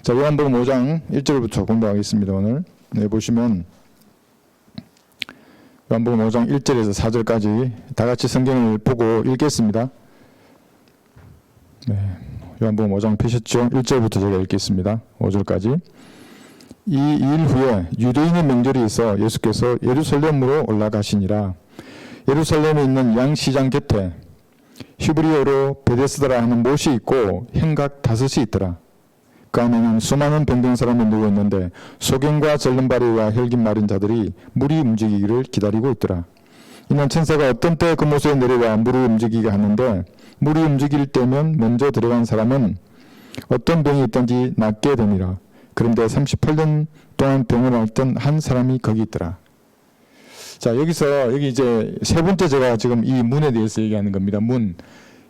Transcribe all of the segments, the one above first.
자, 요한복음 5장 1절부터 공부하겠습니다. 오늘 보시면 요한복음 5장 1절에서 4절까지 다 같이 성경을 보고 읽겠습니다. 요한복음 5장 펴셨죠? 1절부터 제가 읽겠습니다. 5절까지. 이 일 후에 유대인의 명절이 있어 예수께서 예루살렘으로 올라가시니라. 예루살렘에 있는 양시장 곁에 히브리어로 베데스다라 하는 못이 있고 행각 5이 있더라. 그 안에는 수많은 병든 사람이 누워 있는데 소경과 절름발이와 혈긴 마른 자들이 물이 움직이기를 기다리고 있더라. 이는 천사가 어떤 때 그 못에 내려와 물을 움직이게 하는데 물이 움직일 때면 먼저 들어간 사람은 어떤 병이 있든지 낫게 되니라. 그런데 38년 동안 병을 앓던 한 사람이 거기 있더라. 자, 여기 이제 세 번째 제가 지금 이 문에 대해서 얘기하는 겁니다. 문.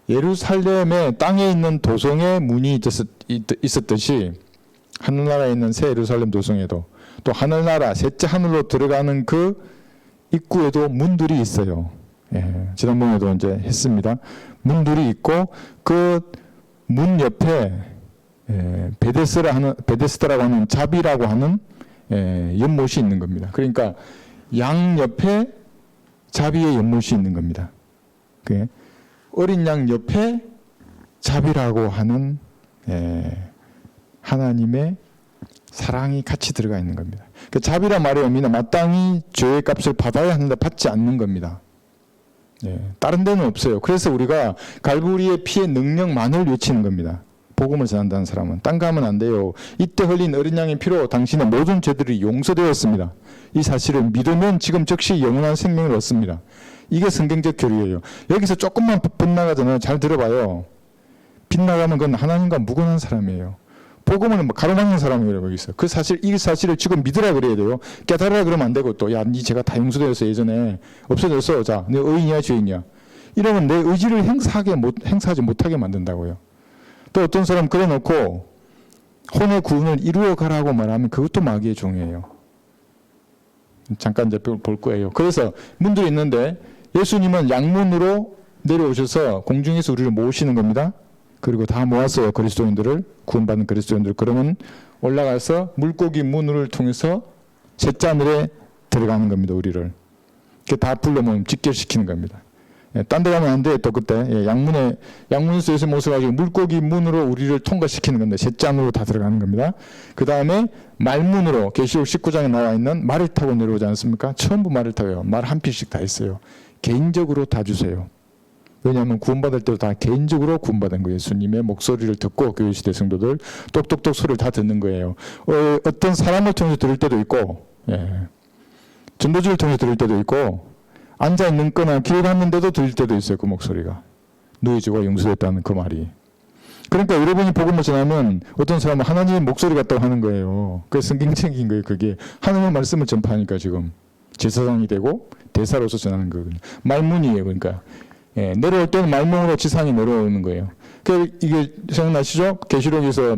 예루살렘의 땅에 있는 도성에 문이 있었듯이 하늘나라에 있는 새 예루살렘 도성에도 또 하늘나라 셋째 하늘로 들어가는 그 입구에도 문들이 있어요. 지난번에도 이제 했습니다. 문들이 있고 그 문 옆에 베데스다라고 하는 자비라고 하는 연못이 있는 겁니다. 그러니까 양 옆에 자비의 연못이 있는 겁니다. 어린 양 옆에 자비라고 하는 하나님의 사랑이 같이 들어가 있는 겁니다. 그 자비란 말의 의미는 마땅히 죄의 값을 받아야 하는데 받지 않는 겁니다. 다른 데는 없어요. 그래서 우리가 갈보리의 피의 능력만을 외치는 겁니다. 복음을 전한다는 사람은 딴 거 하면 안 돼요. 이때 흘린 어린 양의 피로 당신의 모든 죄들이 용서되었습니다. 이 사실을 믿으면 지금 즉시 영원한 생명을 얻습니다. 이게 성경적 교리예요. 여기서 조금만 빗나가잖아요. 잘 들어봐요. 빗나가면 그건 하나님과 무관한 사람이에요. 복음을 가로막는 사람이라고 여기서. 이 사실을 지금 믿으라 그래야 돼요. 깨달으라 그러면 안 되고 또, 야, 네 죄가 다 용서되었어. 예전에 없어졌어. 자, 내 의인이야, 죄인이야. 이러면 내 의지를 행사하지 못하게 만든다고요. 또 어떤 사람 그래 놓고 혼의 구원을 이루어 가라고 말하면 그것도 마귀의 종이에요. 잠깐 이제 볼 거예요. 그래서 문들이 있는데 예수님은 양문으로 내려오셔서 공중에서 우리를 모으시는 겁니다. 그리고 다 모았어요. 그리스도인들을, 구원받은 그리스도인들. 그러면 올라가서 물고기 문을 통해서 셋째 하늘에 들어가는 겁니다. 우리를. 다 불러모으면 직결시키는 겁니다. 딴 데 가면 안 돼. 또 그때 양문에서 예수 모셔가지고 물고기 문으로 우리를 통과시키는 건데 셋째 하늘로 다 들어가는 겁니다. 그 다음에 말문으로 계시록 19장에 나와 있는 말을 타고 내려오지 않습니까? 전부 말을 타고요. 말 한 필씩 다 있어요. 개인적으로 다 주세요. 왜냐하면 구원받을 때도 다 개인적으로 구원받은 거예요. 예수님의 목소리를 듣고 교회시대 성도들 똑똑똑 소리를 다 듣는 거예요. 어떤 사람을 통해서 들을 때도 있고 전도주를 통해서 들을 때도 있고 앉아있는 거나 길 갔는데도 들릴 때도 있어요. 그 목소리가. 너희 죄가 용서됐다는 그 말이. 그러니까 여러분이 복음을 전하면 어떤 사람은 하나님의 목소리 같다고 하는 거예요. 그게 성경적인 거예요. 그게 하나님의 말씀을 전파하니까 지금 제사장이 되고 대사로서 전하는 거거든요. 말문이에요. 그러니까 내려올 때는 말문으로 지상에 내려오는 거예요. 이게 생각나시죠? 계시록에서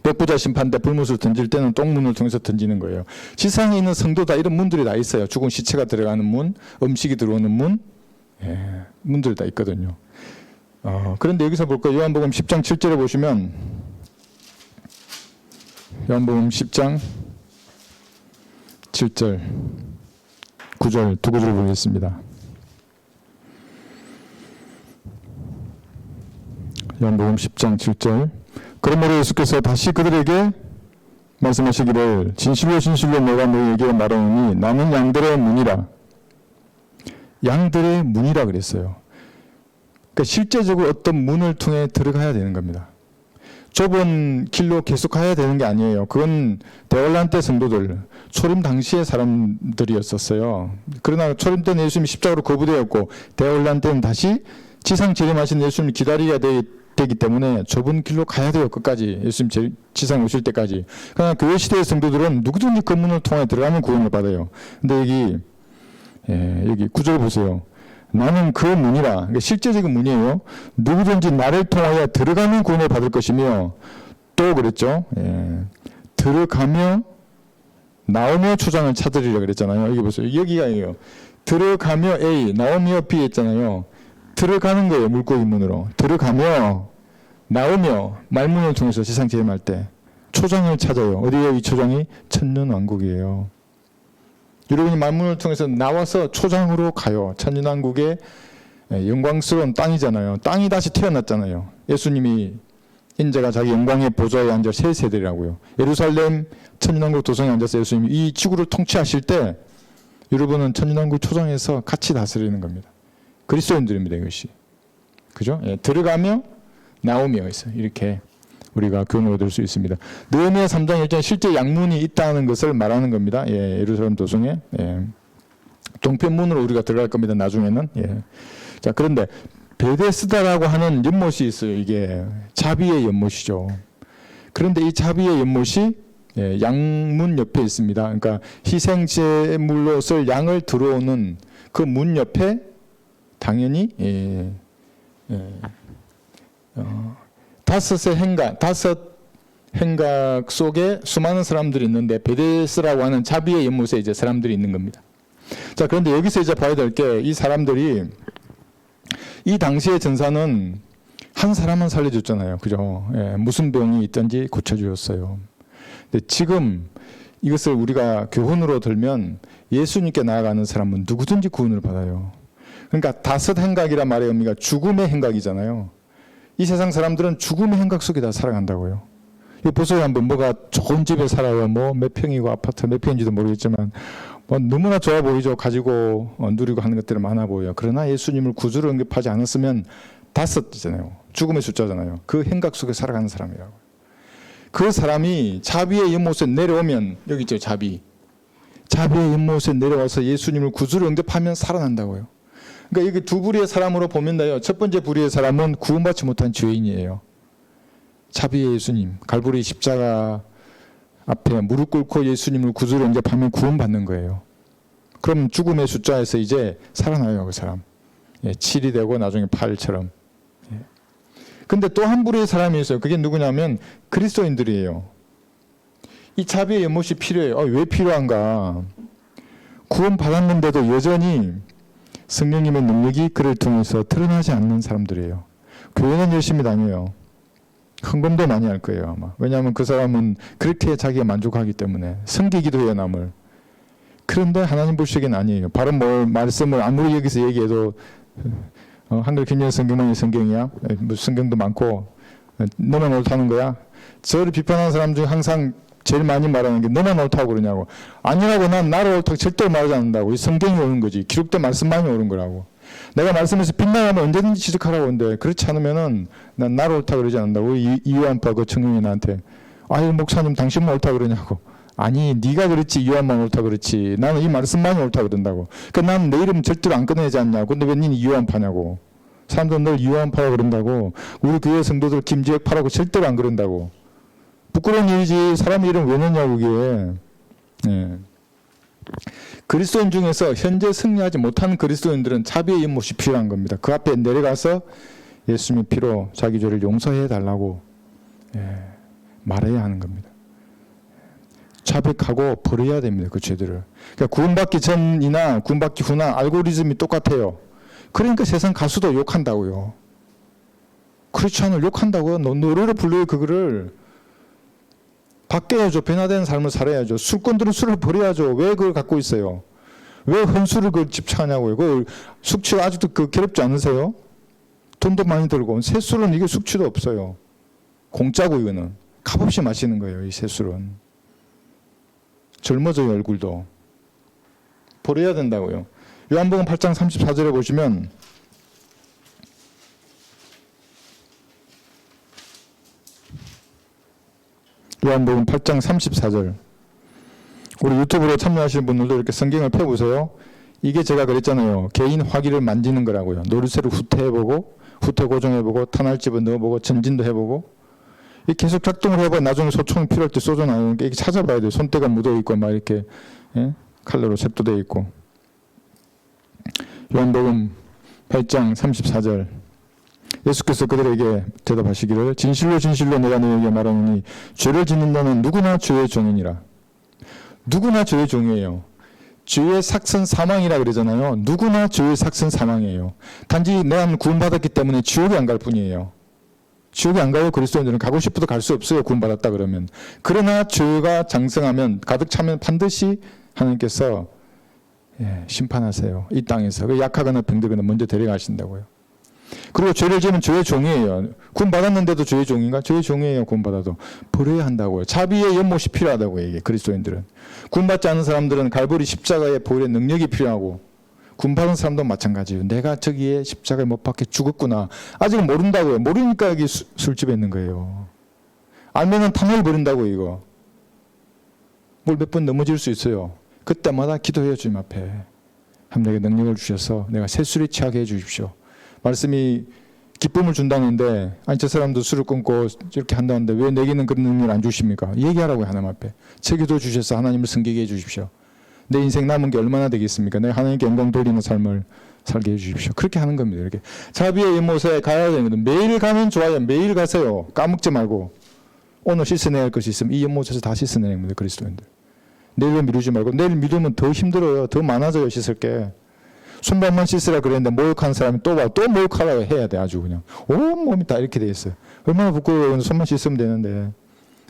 백부자 심판 때 불못을 던질 때는 똥문을 통해서 던지는 거예요. 지상에 있는 성도다 이런 문들이 다 있어요. 죽은 시체가 들어가는 문, 음식이 들어오는 문, 문들이 다 있거든요. 그런데 여기서 볼까요? 요한복음 10장 7절에 보시면 요한복음 10장 7절 9절 두 구절을 보겠습니다. 요한복음 10장 7절 그러므로 예수께서 다시 그들에게 말씀하시기를 진실로 진실로 내가 너희에게 말하노니 나는 양들의 문이라. 양들의 문이라 그랬어요. 그러니까 실제적으로 어떤 문을 통해 들어가야 되는 겁니다. 좁은 길로 계속 가야 되는 게 아니에요. 그건 대환란 때 성도들, 초림 당시의 사람들이었었어요. 그러나 초림 때는 예수님이 십자가로 거부되었고 대환란 때는 다시 지상 재림하신 예수님을 기다려야 되기 때문에 좁은 길로 가야 돼요. 끝까지. 예수님 지상에 오실 때까지. 그러나 교회 시대의 성도들은 누구든지 그 문을 통해 들어가면 구원을 받아요. 근데 여기 구절 보세요. 나는 그 문이라. 그러니까 실제적인 문이에요. 누구든지 나를 통하여 들어가면 구원을 받을 것이며 또 그랬죠. 들어가며 나오며 초장을 찾으리라 그랬잖아요. 여기 보세요. 여기가 이에요. 들어가며 A, 나오며 B 했잖아요. 들어가는 거예요. 물고기 문으로. 들어가며 나오며 말문을 통해서 지상 재림할 때 초장을 찾아요. 어디에요? 이 초장이? 천년왕국이에요. 여러분이 만문을 통해서 나와서 초장으로 가요. 천년왕국의 영광스러운 땅이잖아요. 땅이 다시 태어났잖아요. 예수님이 인자가 자기 영광의 보좌에 앉아 새 세대라고요. 예루살렘 천년왕국 도성에 앉아서 예수님이 이 지구를 통치하실 때 여러분은 천년왕국 초장에서 같이 다스리는 겁니다. 그리스도인들입니다. 이것이. 그죠? 예, 들어가며 나오며 있어요. 이렇게 우리가 교훈을 얻을 수 있습니다. 느헤미야 3장 1절 실제 양문이 있다는 것을 말하는 겁니다. 예, 예루살렘 도성에. 예. 동편문으로 우리가 들어갈 겁니다. 나중에는. 예. 자, 그런데 베데스다라고 하는 연못이 있어요. 이게 자비의 연못이죠. 그런데 이 자비의 연못이 예, 양문 옆에 있습니다. 그러니까 희생제물로 쓸 양을 들어오는 그 문 옆에 당연히 다섯 행각 속에 수많은 사람들이 있는데 베데스라고 하는 자비의 연못에 이제 사람들이 있는 겁니다. 자, 그런데 여기서 이제 봐야 될 게 이 사람들이 이 당시의 전사는 한 사람만 살려줬잖아요. 그죠? 예, 무슨 병이 있든지 고쳐주었어요. 근데 지금 이것을 우리가 교훈으로 들면 예수님께 나아가는 사람은 누구든지 구원을 받아요. 그러니까 다섯 행각이란 말의 의미가 죽음의 행각이잖아요. 이 세상 사람들은 죽음의 행각 속에 다 살아간다고요. 이거 보세요. 한번 뭐가 좋은 집에 살아요. 뭐 몇 평이고 아파트 몇 평인지도 모르겠지만 뭐 너무나 좋아 보이죠. 가지고 누리고 하는 것들이 많아 보여요. 그러나 예수님을 구주로 응답하지 않았으면 다섯이잖아요. 죽음의 숫자잖아요. 그 행각 속에 살아가는 사람이라고. 그 사람이 자비의 연못에 내려오면 여기 있죠. 자비의 연못에 내려와서 예수님을 구주로 응답하면 살아난다고요. 그러니까 여기 두 부류의 사람으로 보면요. 첫 번째 부류의 사람은 구원받지 못한 죄인이에요. 자비의 예수님, 갈보리 십자가 앞에 무릎 꿇고 예수님을 구주로 영접하면 구원받는 거예요. 그럼 죽음의 숫자에서 이제 살아나요. 그 사람. 예, 7이 되고 나중에 8처럼. 예. 근데 또 한 부류의 사람이 있어요. 그게 누구냐면 그리스도인들이에요. 이 자비의 연못이 필요해요. 왜 필요한가? 구원받았는데도 여전히 성령님의 능력이 그를 통해서 드러나지 않는 사람들이에요. 교회는 열심히 다녀요. 헌금도 많이 할 거예요 아마. 왜냐하면 그 사람은 그렇게 자기가 만족하기 때문에 섬기기도 해요 남을. 그런데 하나님 보시기엔 아니에요. 바른 말씀을 아무리 여기서 얘기해도 한글 긴約성경만이 성경이야? 성경도 많고 너만 옳다는 거야? 저를 비판하는 사람 중에 항상 제일 많이 말하는 게 너만 옳다고 그러냐고. 아니라고. 난 나를 옳다고 절대로 말하지 않는다고. 이 성경이 옳은 거지. 기록된 말씀만이 옳은 거라고. 내가 말씀에서 빗나가면 언제든지 지적하라고 하는데 그렇지 않으면은 난 나를 옳다고 그러지 않는다고. 이요한파 그 청년이 나한테 아유 목사님 당신만 옳다고 그러냐고. 아니 네가 그렇지 이요한만 옳다고 그렇지. 나는 이 말씀만이 옳다고 그런다고. 그러니까 나는 내 이름 절대로 안 꺼내지 않냐고. 근데 왜 니는 이요한파냐고. 사람들은 널 이요한파라고 그런다고. 우리 교회 성도들 김지혁파라고 절대로 안 그런다고. 부끄러운 일이지. 사람 이름 왜 넣냐고 그게. 예. 그리스도인 중에서 현재 승리하지 못한 그리스도인들은 자비의 연못이 필요한 겁니다. 그 앞에 내려가서 예수님의 피로 자기 죄를 용서해 달라고 말해야 하는 겁니다. 자백하고 버려야 됩니다. 그 죄들을. 그러니까 구원받기 전이나 구원받기 후나 알고리즘이 똑같아요. 그러니까 세상 가수도 욕한다고요. 크리스찬을 욕한다고요. 노래를 불러요. 그거를. 바뀌어야죠. 변화된 삶을 살아야죠. 술꾼들은 술을 버려야죠. 왜 그걸 갖고 있어요? 왜 혼술을 그걸 집착하냐고요. 그 숙취가 아직도 괴롭지 않으세요? 돈도 많이 들고. 새술은 이게 숙취도 없어요. 공짜고 이거는. 값없이 마시는 거예요. 이 새술은. 젊어져요. 얼굴도. 버려야 된다고요. 요한복음 8장 34절에 보시면 요한복음 8장 34절. 우리 유튜브로 참여하시는 분들도 이렇게 성경을 펴보세요. 이게 제가 그랬잖아요. 개인 화기를 만지는 거라고요. 노루쇠를 후퇴해보고 후퇴 고정해보고 탄알집을 넣어보고 전진도 해보고 이 계속 작동을 해봐. 나중에 소총이 필요할 때 쏘져 나오는 게 이게 찾아봐야 돼요. 손때가 묻어있고 막 이렇게 칼로로 셉도되어 있고. 요한복음 8장 34절. 예수께서 그들에게 대답하시기를 진실로 진실로 내가 너에게 말하노니 죄를 짓는 자는 누구나 죄의 종이니라. 누구나 죄의 종이에요. 죄의 삭은 사망이라 그러잖아요. 누구나 죄의 삭은 사망이에요. 단지 내가 구원받았기 때문에 지옥에 안 갈 뿐이에요. 지옥에 안 가요. 그리스도인들은 가고 싶어도 갈 수 없어요. 구원받았다 그러면. 그러나 죄가 장성하면 가득 차면 반드시 하나님께서 심판하세요. 이 땅에서. 약하거나 병들거나 먼저 데려가신다고요. 그리고 죄를 지으면 죄의 종이에요. 구원받았는데도 죄의 종인가? 죄의 종이에요. 구원받아도. 버려야 한다고요. 자비의 연못이 필요하다고요. 이게 그리스도인들은. 구원받지 않은 사람들은 갈보리 십자가의 보혈의 능력이 필요하고, 구원받은 사람도 마찬가지예요. 내가 저기에 십자가에 못 박혀 죽었구나. 아직은 모른다고요. 모르니까 여기 술집에 있는 거예요. 알면은 탐을 버린다고요. 이거. 뭘 몇 번 넘어질 수 있어요. 그때마다 기도해요. 주님 앞에. 하나님 내게 능력을 주셔서 내가 새술에 취하게 해주십시오. 말씀이 기쁨을 준다는데, 아니 저 사람도 술을 끊고 이렇게 한다는데 왜 내게는 그런 능력을 안 주십니까? 얘기하라고요. 하나님 앞에. 제 기도 주셔서 하나님을 섬기게 해주십시오. 내 인생 남은 게 얼마나 되겠습니까? 내가 하나님께 영광 돌리는 삶을 살게 해주십시오. 그렇게 하는 겁니다. 이렇게 자비의 연못에 가야 되거든. 매일 가면 좋아요. 매일 가세요. 까먹지 말고. 오늘 씻어내야 할 것이 있으면 이 연못에서 다 씻어내야 합니다. 그리스도인들. 내일을 미루지 말고. 내일 미루면 더 힘들어요. 더 많아져요. 씻을 게. 손발만 씻으라 그랬는데 모욕한 사람이 또 와. 또 모욕하라고 해야 돼. 아주 그냥. 온 몸이 다 이렇게 돼 있어요. 얼마나 부끄러워요. 손만 씻으면 되는데.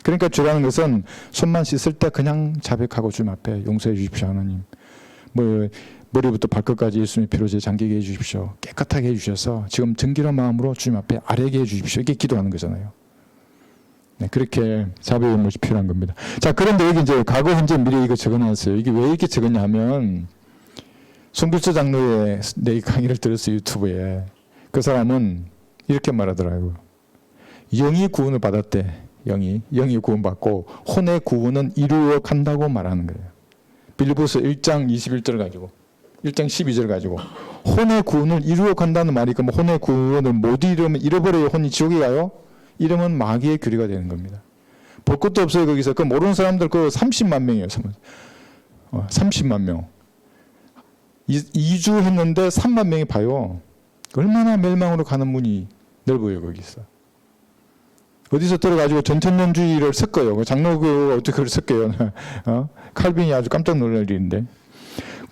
그러니까 주라는 것은 손만 씻을 때 그냥 자백하고 주님 앞에 용서해 주십시오. 하나님. 머리부터 발끝까지 예수님의 피로 제 잠기게 해 주십시오. 깨끗하게 해 주셔서 지금 정결한 마음으로 주님 앞에 아뢰게 해 주십시오. 이게 기도하는 거잖아요. 네, 그렇게 자비의 연못이 필요한 겁니다. 자, 그런데 여기 이제 과거, 현재, 미래 이거 적어놨어요. 이게 왜 이렇게 적었냐 하면, 송길조 장로의 내 강의를 들었어요. 유튜브에. 그 사람은 이렇게 말하더라고요. 영이 구원을 받았대. 영이 구원받고 혼의 구원은 이루어 간다고 말하는 거예요. 빌립보서 1장 21절을 가지고 1장 12절을 가지고 혼의 구원을 이루어 간다는 말이 뭐 혼의 구원을 못 이루면 잃어버려요. 혼이 지옥에 가요? 이러면 마귀의 교리가 되는 겁니다. 볼 것도 없어요. 거기서. 그 모르는 사람들 그 30만 명이에요. 30만 명. 2주 했는데 3만 명이 봐요. 얼마나 멸망으로 가는 문이 넓어요. 거기서. 어디서 들어가지고 전천년주의를 섞어요. 장로교가 어떻게 그걸 섞어요. 칼빈이 아주 깜짝 놀랄 일인데.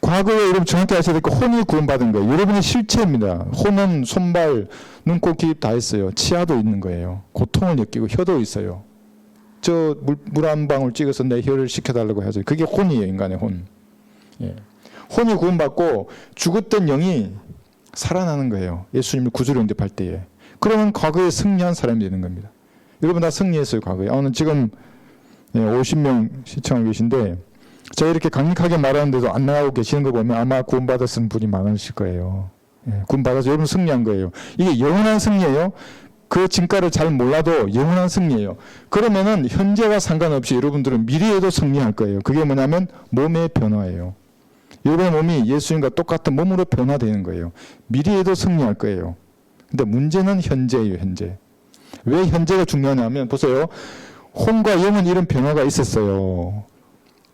과거에 여러분 정확히 아셔야 될 거 혼이 구원받은 거예요. 여러분의 실체입니다. 혼은 손발, 눈, 코, 귀 다 있어요. 치아도 있는 거예요. 고통을 느끼고 혀도 있어요. 저 물 한 방울 찍어서 내 혀를 식혀달라고 하죠. 그게 혼이에요. 인간의 혼. 예. 혼이 구원받고 죽었던 영이 살아나는 거예요. 예수님을 구주로 영접할 때에. 그러면 과거에 승리한 사람이 되는 겁니다. 여러분 다 승리했어요. 과거에. 오늘 지금 50명 시청하고 계신데 제가 이렇게 강력하게 말하는데도 안 나가고 계시는 거 보면 아마 구원받았은 분이 많으실 거예요. 구원받아서 여러분 승리한 거예요. 이게 영원한 승리예요. 그 진가를 잘 몰라도 영원한 승리예요. 그러면은 현재와 상관없이 여러분들은 미래에도 승리할 거예요. 그게 뭐냐면 몸의 변화예요. 여러분의 몸이 예수님과 똑같은 몸으로 변화되는 거예요. 미래에도 승리할 거예요. 근데 문제는 현재예요. 현재. 왜 현재가 중요하냐면 보세요. 혼과 영은 이런 변화가 있었어요.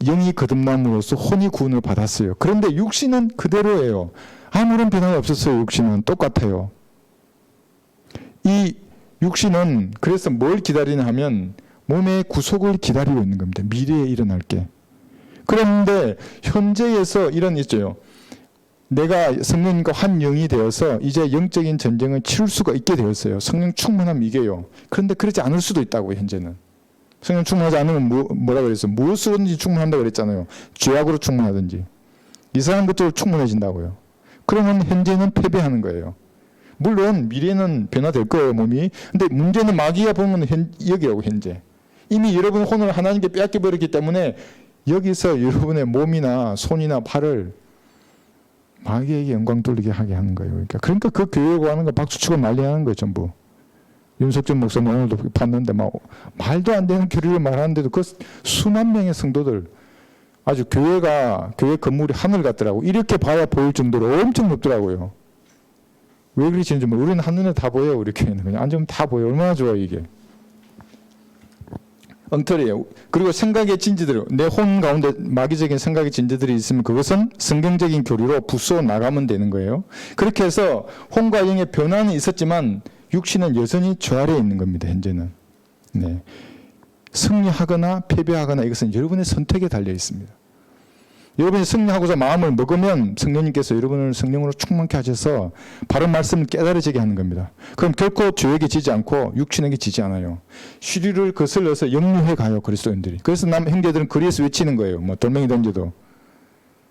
영이 거듭남으로써 혼이 구원을 받았어요. 그런데 육신은 그대로예요. 아무런 변화가 없었어요. 육신은 똑같아요. 이 육신은 그래서 뭘 기다리냐 하면 몸의 구속을 기다리고 있는 겁니다. 미래에 일어날 게. 그런데 현재에서 이런 있죠. 내가 성령님과 한 영이 되어서 이제 영적인 전쟁을 치룰 수가 있게 되었어요. 성령 충만하면 이겨요. 그런데 그렇지 않을 수도 있다고요. 현재는. 성령 충만하지 않으면 뭐라 그랬어요? 무엇으로든지 충만한다고 그랬잖아요. 죄악으로 충만하든지. 이상한 것들로 충만해진다고요. 그러면 현재는 패배하는 거예요. 물론 미래는 변화될 거예요. 몸이. 근데 문제는 마귀가 보면 여기라고 현재. 이미 여러분 혼을 하나님께 빼앗겨버렸기 때문에 여기서 여러분의 몸이나 손이나 팔을 마귀에게 영광 돌리게 하게 하는 거예요. 그러니까 그 교회고 하는 거 박수치고 난리하는 거예요. 전부. 윤석준 목사님 오늘도 봤는데 막 말도 안 되는 교리를 말하는데도 그 수만 명의 성도들 아주 교회 건물이 하늘 같더라고. 이렇게 봐야 보일 정도로 엄청 높더라고요. 왜 그러시는지 모르겠어요. 우리는 한눈에 다 보여요. 우리 교회는 그냥 앉으면 다 보여요. 얼마나 좋아요 이게. 엉터리예요. 그리고 생각의 진지들, 내 혼 가운데 마귀적인 생각의 진지들이 있으면 그것은 성경적인 교리로 부숴 나가면 되는 거예요. 그렇게 해서 혼과 영의 변화는 있었지만 육신은 여전히 죄 아래에 있는 겁니다. 현재는. 네. 승리하거나 패배하거나 이것은 여러분의 선택에 달려 있습니다. 여러분이 승리하고자 마음을 먹으면 성령님께서 여러분을 성령으로 충만케 하셔서 바른 말씀을 깨달아지게 하는 겁니다. 그럼 결코 죄에게 지지 않고 육신에게 지지 않아요. 시류를 거슬러서 역류해 가요, 그리스도인들이. 그래서 남 형제들은 거리에서 외치는 거예요. 뭐 돌멩이 던져도.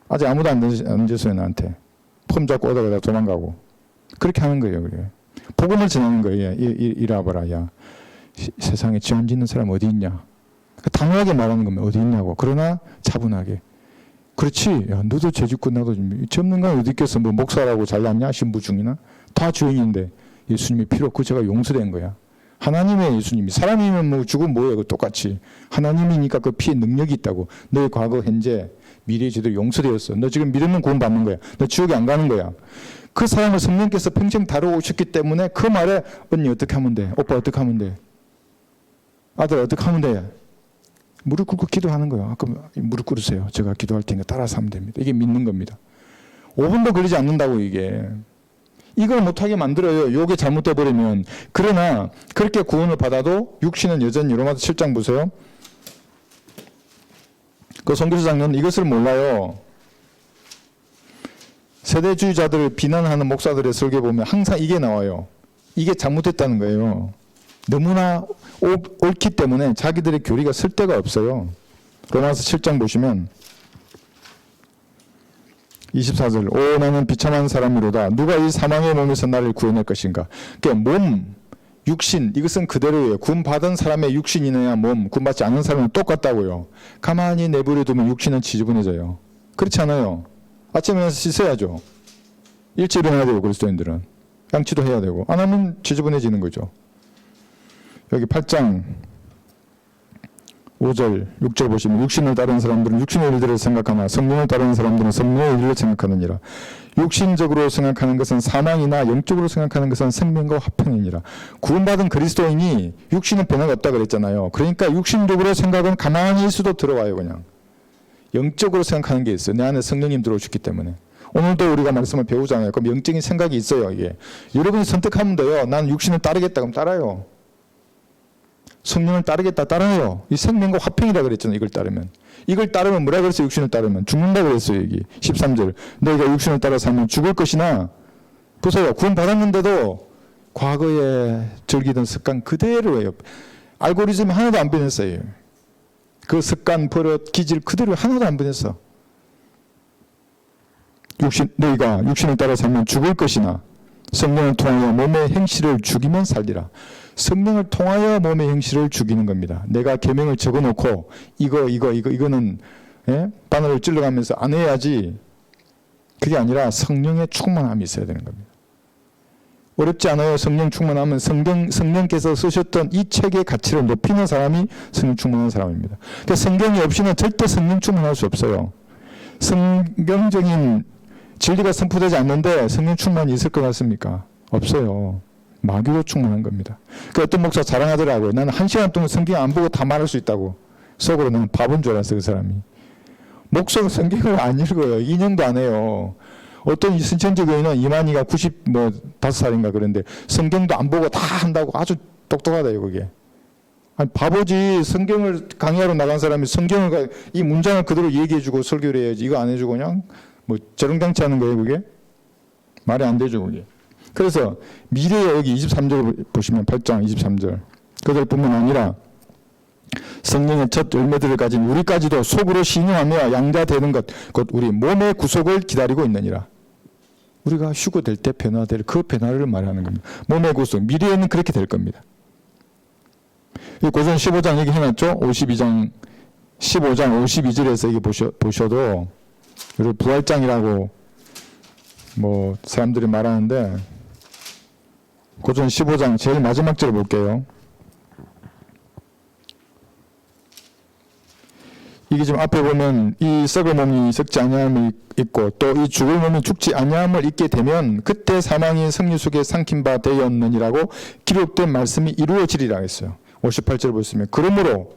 아직 아무도 안 던졌어요, 나한테. 폼 잡고 오다가 도망가고. 그렇게 하는 거예요, 그게. 복음을 전하는 거예요. 이라봐라, 야. 세상에 죄 짓는 사람 어디 있냐. 당연하게 말하는 겁니다. 어디 있냐고. 그러나 차분하게. 그렇지. 야, 너도 죄 짓고 나도 죄 없는 건 어디 있겠어. 뭐 목사라고 잘났냐? 신부 중이나? 다 죄인인데 예수님이 피로 그 죄가 용서된 거야. 하나님의 예수님이. 사람이면 뭐 죽으면 뭐예요? 그 똑같이. 하나님이니까 그 피에 능력이 있다고. 너의 과거, 현재, 미래의 죄도 용서되었어. 너 지금 믿으면 구원 받는 거야. 너 지옥에 안 가는 거야. 그 사람을 성령께서 평생 다루오셨기 때문에 그 말에 언니 어떻게 하면 돼? 오빠 어떻게 하면 돼? 아들 어떻게 하면 돼? 무릎 꿇고 기도하는 거예요. 그럼 무릎 꿇으세요. 제가 기도할 테니까 따라서 하면 됩니다. 이게 믿는 겁니다. 5분도 걸리지 않는다고 이게. 이걸 못하게 만들어요. 요게 잘못돼 버리면. 그러나 그렇게 구원을 받아도 육신은 여전히 로마서 7장 보세요. 그 선교사 장로는 이것을 몰라요. 세대주의자들을 비난하는 목사들의 설교 보면 항상 이게 나와요. 이게 잘못됐다는 거예요. 너무나 옳기 때문에 자기들의 교리가 쓸 데가 없어요. 로마서 7장 보시면 24절 오 나는 비참한 사람이로다. 누가 이 사망의 몸에서 나를 구해낼 것인가. 그러니까 몸, 육신 이것은 그대로예요. 구원받은 사람의 육신이나 몸, 구원받지 않는 사람은 똑같다고요. 가만히 내버려 두면 육신은 지저분해져요. 그렇지 않아요. 아침에 일어나서 씻어야죠. 일찍 일어나야 되고 그리스도인들은. 양치도 해야 되고. 안 하면 지저분해지는 거죠. 여기 8장 5절 6절 보시면 육신을 따르는 사람들은 육신의 일들을 생각하나 성령을 따르는 사람들은 성령의 일을 생각하느니라. 육신적으로 생각하는 것은 사망이나 영적으로 생각하는 것은 생명과 화평이니라. 구원받은 그리스도인이 육신은 변화가 없다 그랬잖아요. 그러니까 육신적으로 생각은 가만히 있어도 들어와요. 그냥 영적으로 생각하는 게 있어요. 내 안에 성령님 들어오셨기 때문에. 오늘도 우리가 말씀을 배우잖아요. 그럼 영적인 생각이 있어요. 이게 여러분이 선택하면 돼요. 난 육신을 따르겠다 그럼 따라요. 성령을 따르겠다 따라요. 이 생명과 화평이라 그랬잖아요. 이걸 따르면 뭐라 그랬어요? 육신을 따르면 죽는다 그랬어요. 여기 13절 너희가 육신을 따라 살면 죽을 것이나 보세요. 구원 받았는데도 과거에 즐기던 습관 그대로예요. 알고리즘이 하나도 안 변했어요. 그 습관, 버릇, 기질 그대로 하나도 안 변했어. 너희가 육신을 따라 살면 죽을 것이나 성령을 통하여 몸의 행실을 죽이면 살리라. 성령을 통하여 몸의 행실을 죽이는 겁니다. 내가 계명을 적어놓고 이거는 바늘을 찔러가면서 안 해야지. 그게 아니라 성령의 충만함이 있어야 되는 겁니다. 어렵지 않아요. 성령 충만하면 성령께서 쓰셨던 이 책의 가치를 높이는 사람이 성령 충만한 사람입니다. 그러니까 성경이 없이는 절대 성령 충만할 수 없어요. 성경적인 진리가 선포되지 않는데 성령 충만이 있을 것 같습니까? 없어요. 마귀로 충만한 겁니다. 그 어떤 목사 자랑하더라고요. 나는 1시간 동안 성경 안 보고 다 말할 수 있다고. 속으로 나는 바본 줄 알았어요. 그 사람이. 목사가 성경을 안 읽어요. 인용도 안 해요. 어떤 선천적 의인은 이만희가 95살인가 그런데 성경도 안 보고 다 한다고 아주 똑똑하다요. 그게. 아니, 바보지. 성경을 강의하러 나간 사람이 성경을 이 문장을 그대로 얘기해주고 설교를 해야지. 이거 안 해주고 그냥 뭐 재롱장치 하는 거예요. 그게. 말이 안 되죠. 그게. 그래서 미래에 여기 23절 보시면 8장 23절 그들뿐만 아니라 성령의 첫 열매들을 가진 우리까지도 속으로 신용하며 양자되는 것 곧 우리 몸의 구속을 기다리고 있느니라. 우리가 휴거될 때 변화될 그 변화를 말하는 겁니다. 몸의 구속. 미래에는 그렇게 될 겁니다. 고전 15장 얘기 해놨죠. 15장 52절에서 이게 보셔도 우리 부활장이라고 뭐 사람들이 말하는데 고전 15장 제일 마지막 절 볼게요. 이게 지금 앞에 보면 이 썩을 몸이 썩지 아니함이 있고 또 이 죽을 몸이 죽지 아니함을 잊게 되면 그때 사망이 성리 속에 삼킨 바 되었느니라고 기록된 말씀이 이루어지리라 했어요. 58절 보시면 그러므로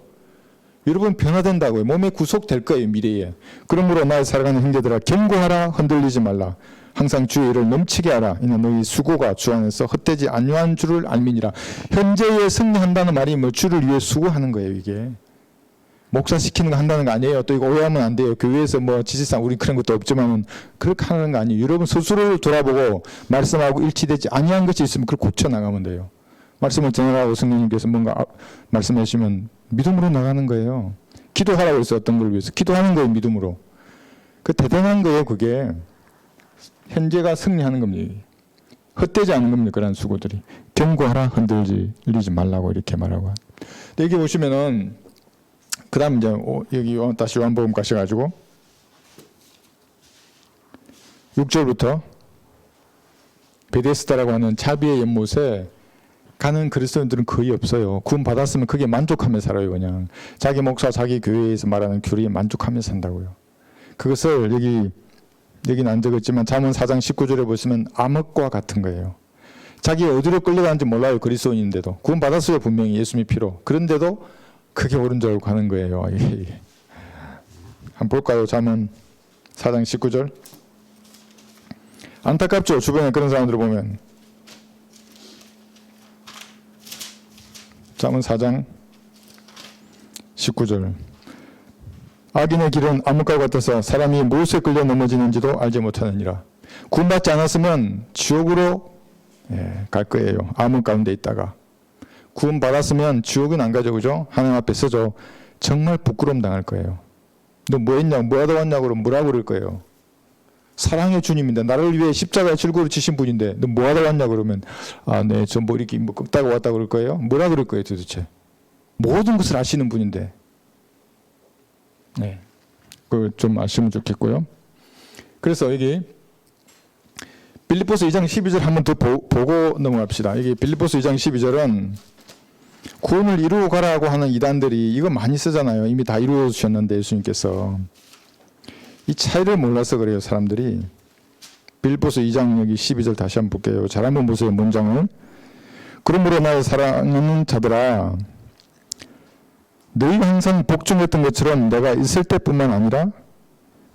여러분 변화된다고요. 몸에 구속될 거예요. 미래에. 그러므로 나의 살아가는 형제들아 견고하라 흔들리지 말라. 항상 주의 일을 넘치게 하라. 이는 너희 수고가 주 안에서 헛되지 아니한 줄을 알미니라. 현재에 승리한다는 말이 뭐 주를 위해 수고하는 거예요. 이게. 목사 시키는 거 한다는 거 아니에요. 또 이거 오해하면 안 돼요. 교회에서 뭐 지식상 우리 그런 것도 없지만 그렇게 하는 거 아니에요. 여러분 스스로를 돌아보고 말씀하고 일치되지 아니한 것이 있으면 그걸 고쳐 나가면 돼요. 말씀을 전하라고 성령님께서 뭔가 말씀해 주시면 믿음으로 나가는 거예요. 기도하라고 해서 어떤 걸 위해서 기도하는 거예요. 믿음으로. 그 대단한 거예요. 그게 현재가 승리하는 겁니다. 헛되지 않은 겁니다. 그런 수고들이. 경고하라 흔들리지 말라고 이렇게 말하고. 여기 보시면은 그 다음 이제 여기 다시 요한복음 가셔가지고 6절부터 베데스다라고 하는 자비의 연못에 가는 그리스도인들은 거의 없어요. 구원 받았으면 그게 만족하며 살아요. 그냥 자기 목사 자기 교회에서 말하는 교리에 만족하며 산다고요. 그것을 여기는 안 적었지만 잠언 4장 19절에 보시면 암흑과 같은 거예요. 자기 어디로 끌려가는지 몰라요. 그리스도인인데도 구원 받았어요. 분명히 예수님의 피로. 그런데도 그게 옳은 줄 알고 가는 거예요. 한번 볼까요? 잠언 4장 19절. 안타깝죠. 주변에 그런 사람들을 보면. 잠언 4장 19절. 악인의 길은 암흑과 같아서 사람이 무엇에 끌려 넘어지는지도 알지 못하느니라. 구원받지 않았으면 지옥으로 갈 거예요. 암흑 가운데 있다가. 구원 받았으면 지옥은 안 가죠. 그죠? 하나님 앞에 서죠. 정말 부끄러움 당할 거예요. 너 뭐 했냐고, 뭐 하다 왔냐고 그러면 뭐라고 그럴 거예요. 사랑의 주님인데, 나를 위해 십자가에 질고를 지신 분인데, 너 뭐 하다 왔냐고 그러면, 네, 저 뭐 이렇게 뭐 꺾다가 왔다 그럴 거예요? 뭐라 그럴 거예요, 도대체? 모든 것을 아시는 분인데. 네. 그걸 좀 아시면 좋겠고요. 그래서 여기, 빌립보서 2장 12절 한번 더 보고 넘어갑시다. 여기 빌립보서 2장 12절은 구원을 이루어 가라고 하는 이단들이 이거 많이 쓰잖아요. 이미 다 이루어 주셨는데 예수님께서. 이 차이를 몰라서 그래요. 사람들이. 빌립보서 2장 여기 12절 다시 한번 볼게요. 잘 한번 보세요. 문장을. 그러므로 나의 사랑하는 자들아, 너희가 항상 복종했던 것처럼 내가 있을 때뿐만 아니라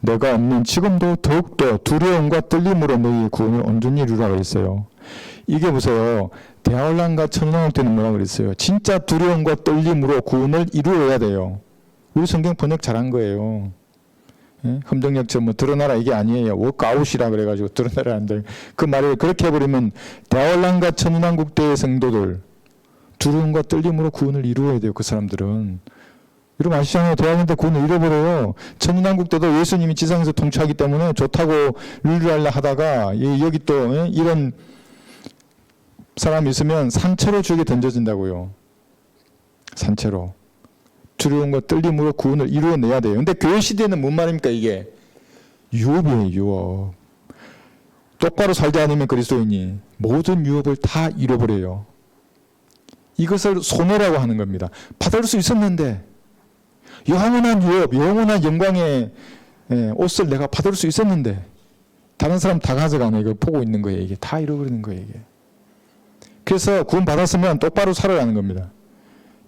내가 없는 지금도 더욱더 두려움과 떨림으로 너희의 구원을 온전히 이루라 그랬어요. 이게 보세요. 대환란과 천황할 때는 뭐라 그랬어요? 진짜 두려움과 떨림으로 구원을 이루어야 돼요. 우리 성경 번역 잘한 거예요. 예? 흠정역처럼 뭐 드러나라 이게 아니에요. 워크아웃이라 그래가지고 드러나라 안 돼. 그 말을 그렇게 해버리면 대환란과 천황국 때의 성도들 두려움과 떨림으로 구원을 이루어야 돼요. 그 사람들은. 여러분 아시잖아요. 대환란 때 구원을 잃어버려요. 천인왕국 때도 예수님이 지상에서 통치하기 때문에 좋다고 룰루랄라 하다가 여기 또 이런 사람이 있으면 산채로 주에게 던져진다고요. 산채로. 두려움과 떨림으로 구원을 이루어내야 돼요. 근데 교회 시대는 뭔 말입니까 이게? 유업이에요. 유업. 똑바로 살지 않으면 그리스도인이 모든 유업을 다 잃어버려요. 이것을 손해라고 하는 겁니다. 받을 수 있었는데 영원한 유업, 영원한 영광의 옷을 내가 받을 수 있었는데 다른 사람 다 가져가네. 이거 보고 있는 거예요. 이게 다 잃어버리는 거예요. 이게. 그래서 구원 받았으면 똑바로 살아라는 겁니다.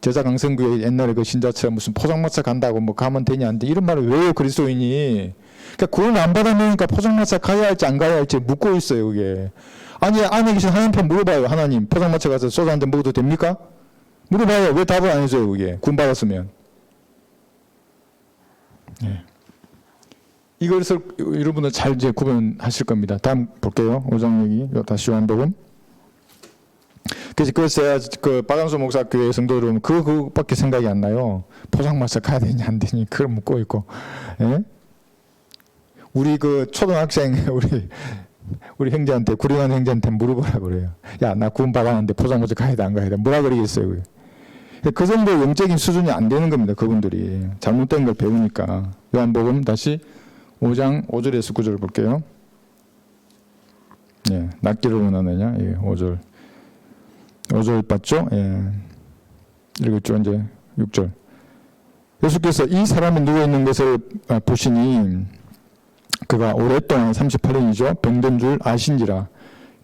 제자 강성구에 옛날에 그 신자처럼 무슨 포장마차 간다고 뭐 가면 되냐 안 돼. 이런 말을 왜 해요 그리스도인이. 그러니까 구원 안 받아놓으니까 포장마차 가야 할지 안 가야 할지 묻고 있어요. 그게. 아니 안에 계신 하나님 편 물어봐요. 하나님 포장마차 가서 소주 한 잔 먹어도 됩니까? 물어봐요. 왜 답을 안 해줘요. 그게. 구원 받았으면. 네. 이것을 여러분들 잘 이제 구분하실 겁니다. 다음 볼게요. 5장 여기 다시 요한복음. 그래서 그 박완수 목사 교회 성도 여러분 그거밖에 생각이 안 나요. 포장마차 가야 되니 안 되니 그걸 묻고 있고. 예? 우리 그 초등학생 우리 형제한테 구령한 형제한테 물어보라 그래요. 야 나 구원 받았는데 포장마차 가야 돼 안 가야 돼 뭐라 그러겠어요. 그 정도 영적인 수준이 안 되는 겁니다. 그분들이 잘못된 걸 배우니까. 요한복음 다시 5장 5절에서 9절 볼게요. 예, 낫기를 원하느냐? 예, 5절. 5절 봤죠? 예. 읽었죠? 이제 6절. 예수께서 이 사람이 누워있는 것을 보시니 그가 오랫동안 38년이죠. 병든 줄 아신지라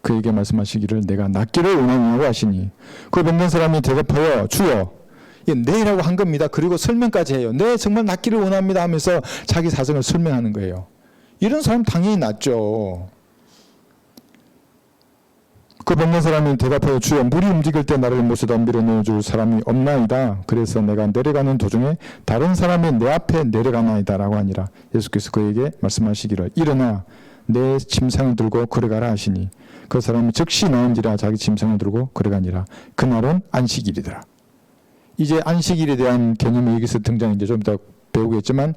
그에게 말씀하시기를 내가 낫기를 원하느냐고 하시니 그 병든 사람이 대답하여 주여 내라고 한 겁니다. 그리고 설명까지 해요. 네 정말 낫기를 원합니다 하면서 자기 사정을 설명하는 거예요. 이런 사람 당연히 낫죠. 그 먹는 사람이 대답하여 주여 물이 움직일 때 나를 못에다 밀어넣어줄 사람이 없나이다. 그래서 내가 내려가는 도중에 다른 사람이 내 앞에 내려가나이다 라고 하니라. 예수께서 그에게 말씀하시기를 일어나 내 짐승을 들고 걸어가라 하시니 그 사람이 즉시 나은지라 자기 짐승을 들고 걸어가니라. 그날은 안식일이더라. 이제 안식일에 대한 개념이 여기서 등장, 이제 좀 이따 배우겠지만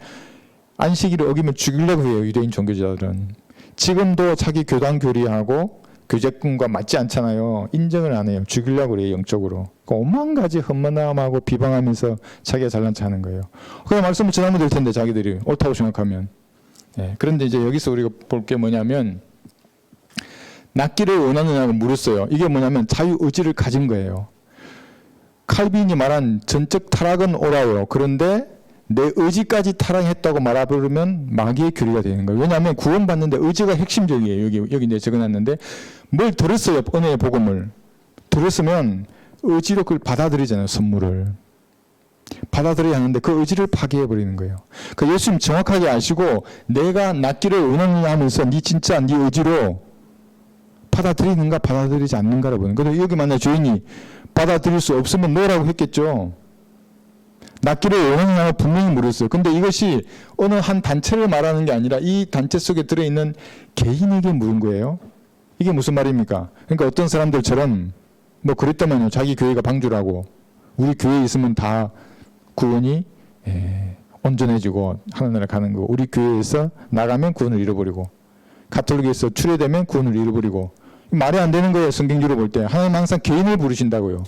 안식일을 어기면 죽이려고 해요. 유대인 종교자들은. 지금도 자기 교단 교리하고 교제권과 맞지 않잖아요. 인정을 안 해요. 죽이려고 그래요. 영적으로. 그러니까 오만 가지 흠모함하고 비방하면서 자기가 잘난 체 하는 거예요. 그냥 말씀을 전하면 될 텐데 자기들이 옳다고 생각하면. 예. 그런데 이제 여기서 우리가 볼 게 뭐냐면 낫기를 원하느냐고 물었어요. 이게 뭐냐면 자유의지를 가진 거예요. 칼빈이 말한 전적 타락은 옳아요. 그런데 내 의지까지 타락했다고 말해버리면 마귀의 교리가 되는 거예요. 왜냐하면 구원받는데 의지가 핵심적이에요. 여기 이제 적어놨는데 뭘 들었어요. 은혜의 복음을. 들었으면 의지로 그걸 받아들이잖아요. 선물을. 받아들여야 하는데 그 의지를 파괴해버리는 거예요. 그러니까 예수님 정확하게 아시고 내가 낫기를 원하느냐 하면서 네 진짜 네 의지로 받아들이는가 받아들이지 않는가를 보는 거예요. 근데 여기 만약 주인이 받아들일 수 없으면 노라고 했겠죠. 낫기를 원하느냐고 분명히 물었어요. 근데 이것이 어느 한 단체를 말하는 게 아니라 이 단체 속에 들어있는 개인에게 물은 거예요. 이게 무슨 말입니까? 그러니까 어떤 사람들처럼 뭐 그랬다면요. 자기 교회가 방주라고 우리 교회에 있으면 다 구원이 온전해지고 하늘나라 가는 거. 우리 교회에서 나가면 구원을 잃어버리고 가톨릭에서 출애되면 구원을 잃어버리고 말이 안 되는 거예요. 성경적으로 볼 때. 하나님 항상 개인을 부르신다고요.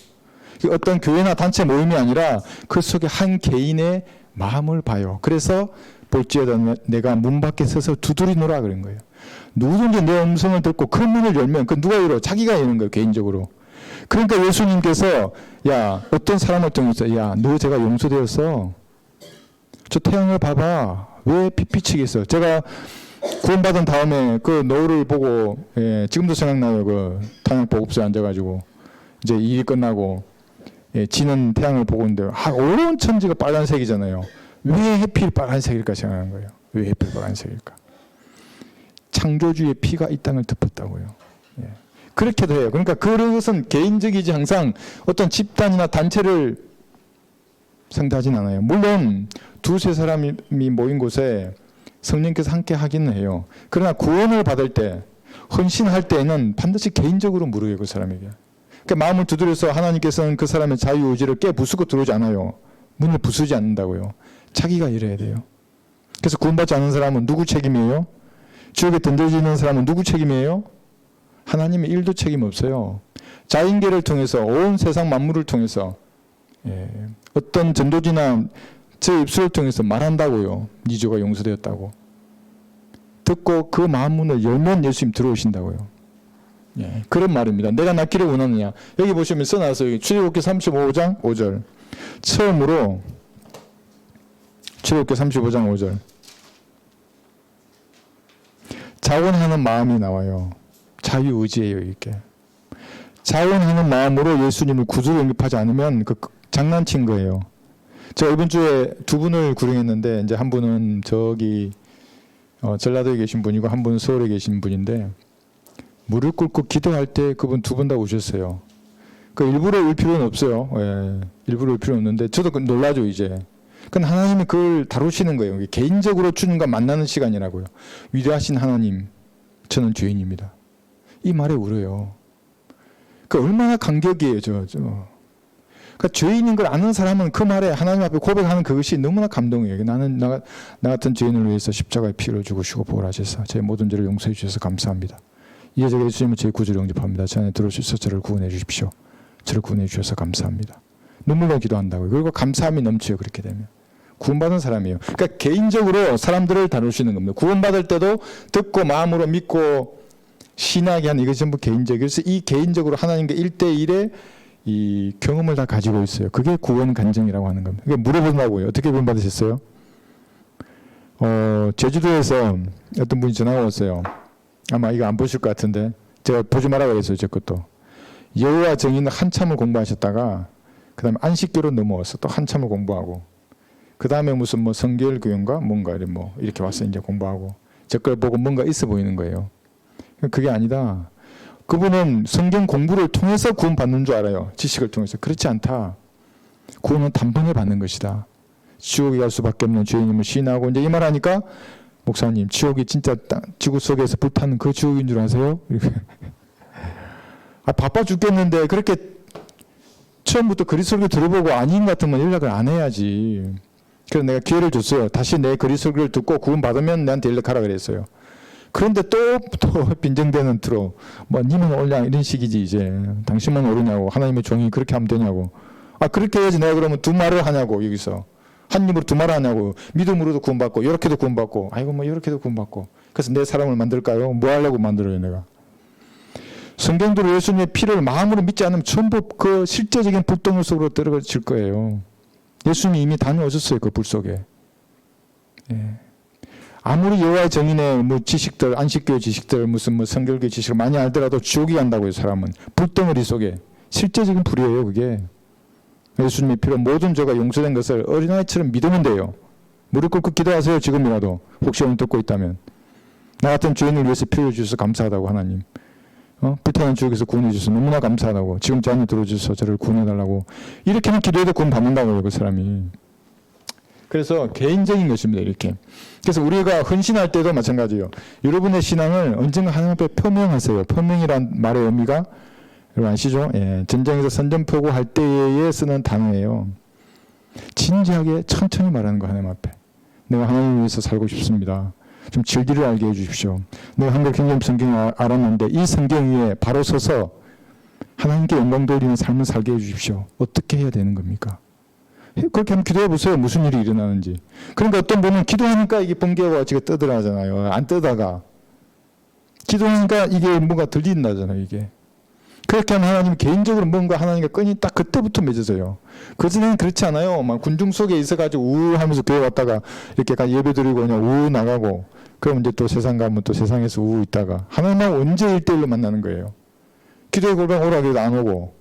어떤 교회나 단체 모임이 아니라 그 속에 한 개인의 마음을 봐요. 그래서 볼지어다 내가 문 밖에 서서 두드리노라 그런 거예요. 누구든지 내 음성을 듣고 그 문을 열면 그 누가 열어? 자기가 여는 거예요. 개인적으로. 그러니까 예수님께서 야 어떤 사람을 통해서 야 너 제가 용서되었어. 저 태양을 봐봐. 왜 핏빛이겠어? 제가 구원받은 다음에 그 노을을 보고 지금도 생각나요. 그 탄양 보급소에 앉아가지고 이제 일이 끝나고 지는 태양을 보고 있는데 온 천지가 빨간색이잖아요. 왜 하필 빨간색일까 생각하는 거예요. 왜 하필 빨간색일까? 창조주의 피가 이 땅을 덮었다고요. 그렇게도 해요. 그러니까 그것은 개인적이지 항상 어떤 집단이나 단체를 상대하진 않아요. 물론 두세 사람이 모인 곳에 성령께서 함께 하기는 해요. 그러나 구원을 받을 때 헌신할 때는 반드시 개인적으로 물어요. 그 사람에게. 그러니까 마음을 두드려서 하나님께서는 그 사람의 자유의지를 깨부수고 들어오지 않아요. 문을 부수지 않는다고요. 자기가 열어야 돼요. 그래서 구원받지 않은 사람은 누구 책임이에요? 지옥에 던져지는 사람은 누구 책임이에요? 하나님의 일도 책임 없어요. 자인계를 통해서 온 세상 만물을 통해서 어떤 전도지나 제 입술을 통해서 말한다고요. 네 죄가 용서되었다고. 듣고 그 마음문을 열면 예수님 들어오신다고요. 그런 말입니다. 내가 낫기를 원하느냐. 여기 보시면 써놨어요. 출애굽기 35장 5절. 처음으로 출애굽기 35장 5절. 자원하는 마음이 나와요. 자유의지예요. 이게. 자원하는 마음으로 예수님을 구주로 영접하지 않으면 그 장난친 거예요. 제가 이번 주에 두 분을 구령했는데 이제 한 분은 저기 전라도에 계신 분이고 한 분은 서울에 계신 분인데 무릎 꿇고 기도할 때 그분 두 분 다 오셨어요. 그 일부러 올 필요는 없어요. 일부러 올 필요는 없는데 저도 놀라죠 이제. 그건 하나님이 그걸 다루시는 거예요. 개인적으로 주님과 만나는 시간이라고요. 위대하신 하나님, 저는 죄인입니다. 이 말에 울어요. 그 얼마나 감격이에요, 저. 그러니까 죄인인 걸 아는 사람은 그 말에 하나님 앞에 고백하는 그것이 너무나 감동이에요. 나는 나 같은 죄인을 위해서 십자가의 피를 죽으시고 보혈하셔서 제 모든 죄를 용서해 주셔서 감사합니다. 이제 제가 예수님을 제 구주로 영접합니다. 제 안에 들어올 수 있어 저를 구원해 주십시오. 저를 구원해 주셔서 감사합니다. 눈물로 기도한다고요. 그리고 감사함이 넘쳐요. 그렇게 되면. 구원받은 사람이에요. 그러니까 개인적으로 사람들을 다루시는 겁니다. 구원받을 때도 듣고 마음으로 믿고 신하게 하는 이것이 전부 개인적이에요. 그래서 이 개인적으로 하나님과 1대1의 이 경험을 다 가지고 있어요. 그게 구원 간증이라고 하는 겁니다. 그게 물어본다고요. 어떻게 구원받으셨어요? 제주도에서 어떤 분이 전화가 왔어요. 아마 이거 안 보실 것 같은데 제가 보지 마라 그랬어요. 제 것도. 여호와 증인을 한참을 공부하셨다가 그 다음에 안식교로 넘어와서 또 한참을 공부하고 그 다음에 무슨 뭐 성결 교연가 뭔가 이렇게 와서 이제 공부하고 제 걸 보고 뭔가 있어 보이는 거예요. 그게 아니다. 그분은 성경 공부를 통해서 구원 받는 줄 알아요. 지식을 통해서. 그렇지 않다. 구원은 단번에 받는 것이다. 지옥에 갈 수밖에 없는 죄인임을 시인하고 이제 이 말 하니까 목사님 지옥이 진짜 지구 속에서 불타는 그 지옥인 줄 아세요? 바빠 죽겠는데 그렇게 처음부터 그리스도를 들어보고 아닌 것 같으면 연락을 안 해야지. 그래서 내가 기회를 줬어요. 다시 내 그리스도를 듣고 구원 받으면 나한테 연락하라 그랬어요. 그런데 또 빈정대는 투로 님은 옳냐 이런 식이지. 이제 당신만 옳으냐고, 하나님의 종이 그렇게 하면 되냐고. 그렇게 해야지. 내가 그러면 두 말을 하냐고. 여기서 한 입으로 두 말을 하냐고. 믿음으로도 구원받고 이렇게도 구원받고 이렇게도 구원받고. 그래서 내 사람을 만들까요? 뭐 하려고 만들어요 내가. 성경대로 예수님의 피를 마음으로 믿지 않으면 전부 그 실제적인 불덩이 속으로 떨어질 거예요. 예수님이 이미 다녀오셨어요. 그 불 속에. 아무리 여호와의 정인의 지식들, 안식교의 지식들, 무슨 성결교의 지식을 많이 알더라도 지옥이 간다고요. 사람은 불덩어리 속에. 실제적인 불이에요. 그게. 예수님의 피로 모든 죄가 용서된 것을 어린아이처럼 믿으면 돼요. 무릎 꿇고 기도하세요. 지금이라도. 혹시 오늘 듣고 있다면. 나 같은 죄인을 위해서 피를 주셔서 감사하다고 하나님. 불타는 지옥에서 구원해 주셔서 너무나 감사하다고. 지금 저 안에 들어주셔서 저를 구원해달라고. 이렇게만 기도해도 구원 받는다고요. 그 사람이. 그래서 개인적인 것입니다. 이렇게. 그래서 우리가 헌신할 때도 마찬가지예요. 여러분의 신앙을 언젠가 하나님 앞에 표명하세요. 표명이란 말의 의미가 여러분 아시죠? 전쟁에서 선전포고 할 때에 쓰는 단어예요. 진지하게 천천히 말하는 거 하나님 앞에. 내가 하나님을 위해서 살고 싶습니다. 좀 진리를 알게 해주십시오. 내가 한글 킹덤 성경을 알았는데 이 성경 위에 바로 서서 하나님께 영광 돌리는 삶을 살게 해주십시오. 어떻게 해야 되는 겁니까? 그렇게 한번 기도해 보세요. 무슨 일이 일어나는지. 그러니까 어떤 분은 기도하니까 이게 번개와 지금 떠들어가잖아요. 안 떠다가. 기도하니까 이게 뭔가 들린다잖아요. 이게. 그렇게 하면 하나님 개인적으로 뭔가 하나님과 끈이 딱 그때부터 맺어져요. 그전에는 그렇지 않아요. 막 군중 속에 있어가지고 우울하면서 교회 왔다가 이렇게 예배 드리고 그냥 우울 나가고 그럼 이제 또 세상 가면 또 세상에서 우울 있다가 하나님하고 언제 1대1로 만나는 거예요. 기도의 골방 오라 그래도 안 오고.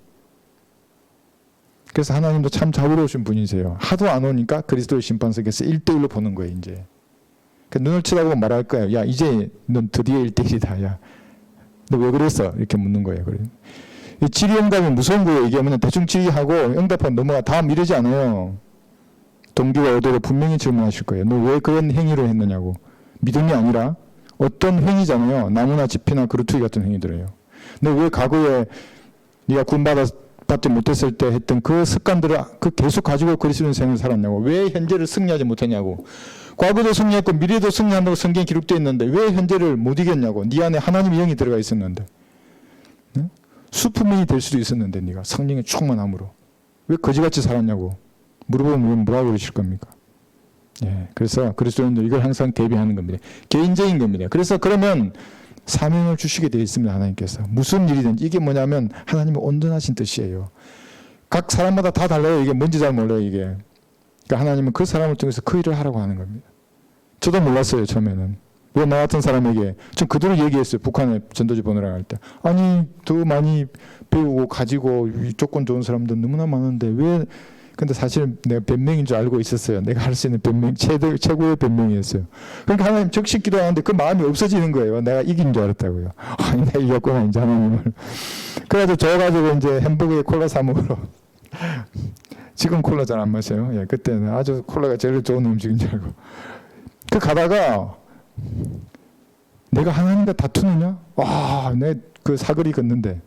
그래서 하나님도 참 자비로우신 분이세요. 하도 안 오니까 그리스도의 심판석에서 1대1로 보는 거예요. 이제. 눈을 쳐다보고 말할 거예요. 야 이제 넌 드디어 1대1이다. 야. 너 왜 그랬어? 이렇게 묻는 거예요. 질의응답이 무서운 거예요. 이게 뭐냐 대충 질의하고 응답하면 넘어가. 다음 이러지 않아요. 동기와 의도로 분명히 질문하실 거예요. 너 왜 그런 행위를 했느냐고. 믿음이 아니라 어떤 행위잖아요. 나무나 지피나 그루트기 같은 행위들이에요. 너 왜 과거에 네가 구원받지 못했을 때 했던 그 습관들을 계속 가지고 그리스도인 생을 살았냐고. 왜 현재를 승리하지 못했냐고. 과거도 승리했고 미래도 승리한다고 성경에 기록되어 있는데 왜 현재를 못 이겼냐고. 네 안에 하나님의 영이 들어가 있었는데. 네? 슈퍼맨이 될 수도 있었는데 네가 성령의 충만함으로. 왜 거지같이 살았냐고. 물어보면 뭐라고 그러실 겁니까? 그래서 그리스도인들 이걸 항상 대비하는 겁니다. 개인적인 겁니다. 그래서 그러면 사명을 주시게 되어 있습니다. 하나님께서. 무슨 일이든지. 이게 뭐냐면 하나님의 온전하신 뜻이에요. 각 사람마다 다 달라요. 이게 뭔지 잘 몰라요. 이게. 그러니까 하나님은 그 사람을 통해서 그 일을 하라고 하는 겁니다. 저도 몰랐어요. 처음에는. 왜 나 같은 사람에게 전 그대로 얘기했어요. 북한에 전도지 보내라고 할 때. 아니 더 많이 배우고 가지고 조건 좋은 사람들 너무나 많은데 왜. 근데 사실 내가 변명인 줄 알고 있었어요. 내가 할 수 있는 변명, 최고의 변명이었어요. 그러니까 하나님 적식 기도하는데 그 마음이 없어지는 거예요. 내가 이긴 줄 알았다고요. 내가 이겼구나 이제 하나님을. 그래가지고 저가지고 이제 햄버거에 콜라 사 먹으러. 지금 콜라 잘 안 마셔요. 그때는 아주 콜라가 제일 좋은 음식인 줄 알고. 가다가 내가 하나님과 다투느냐? 내 그 사거리 걷는데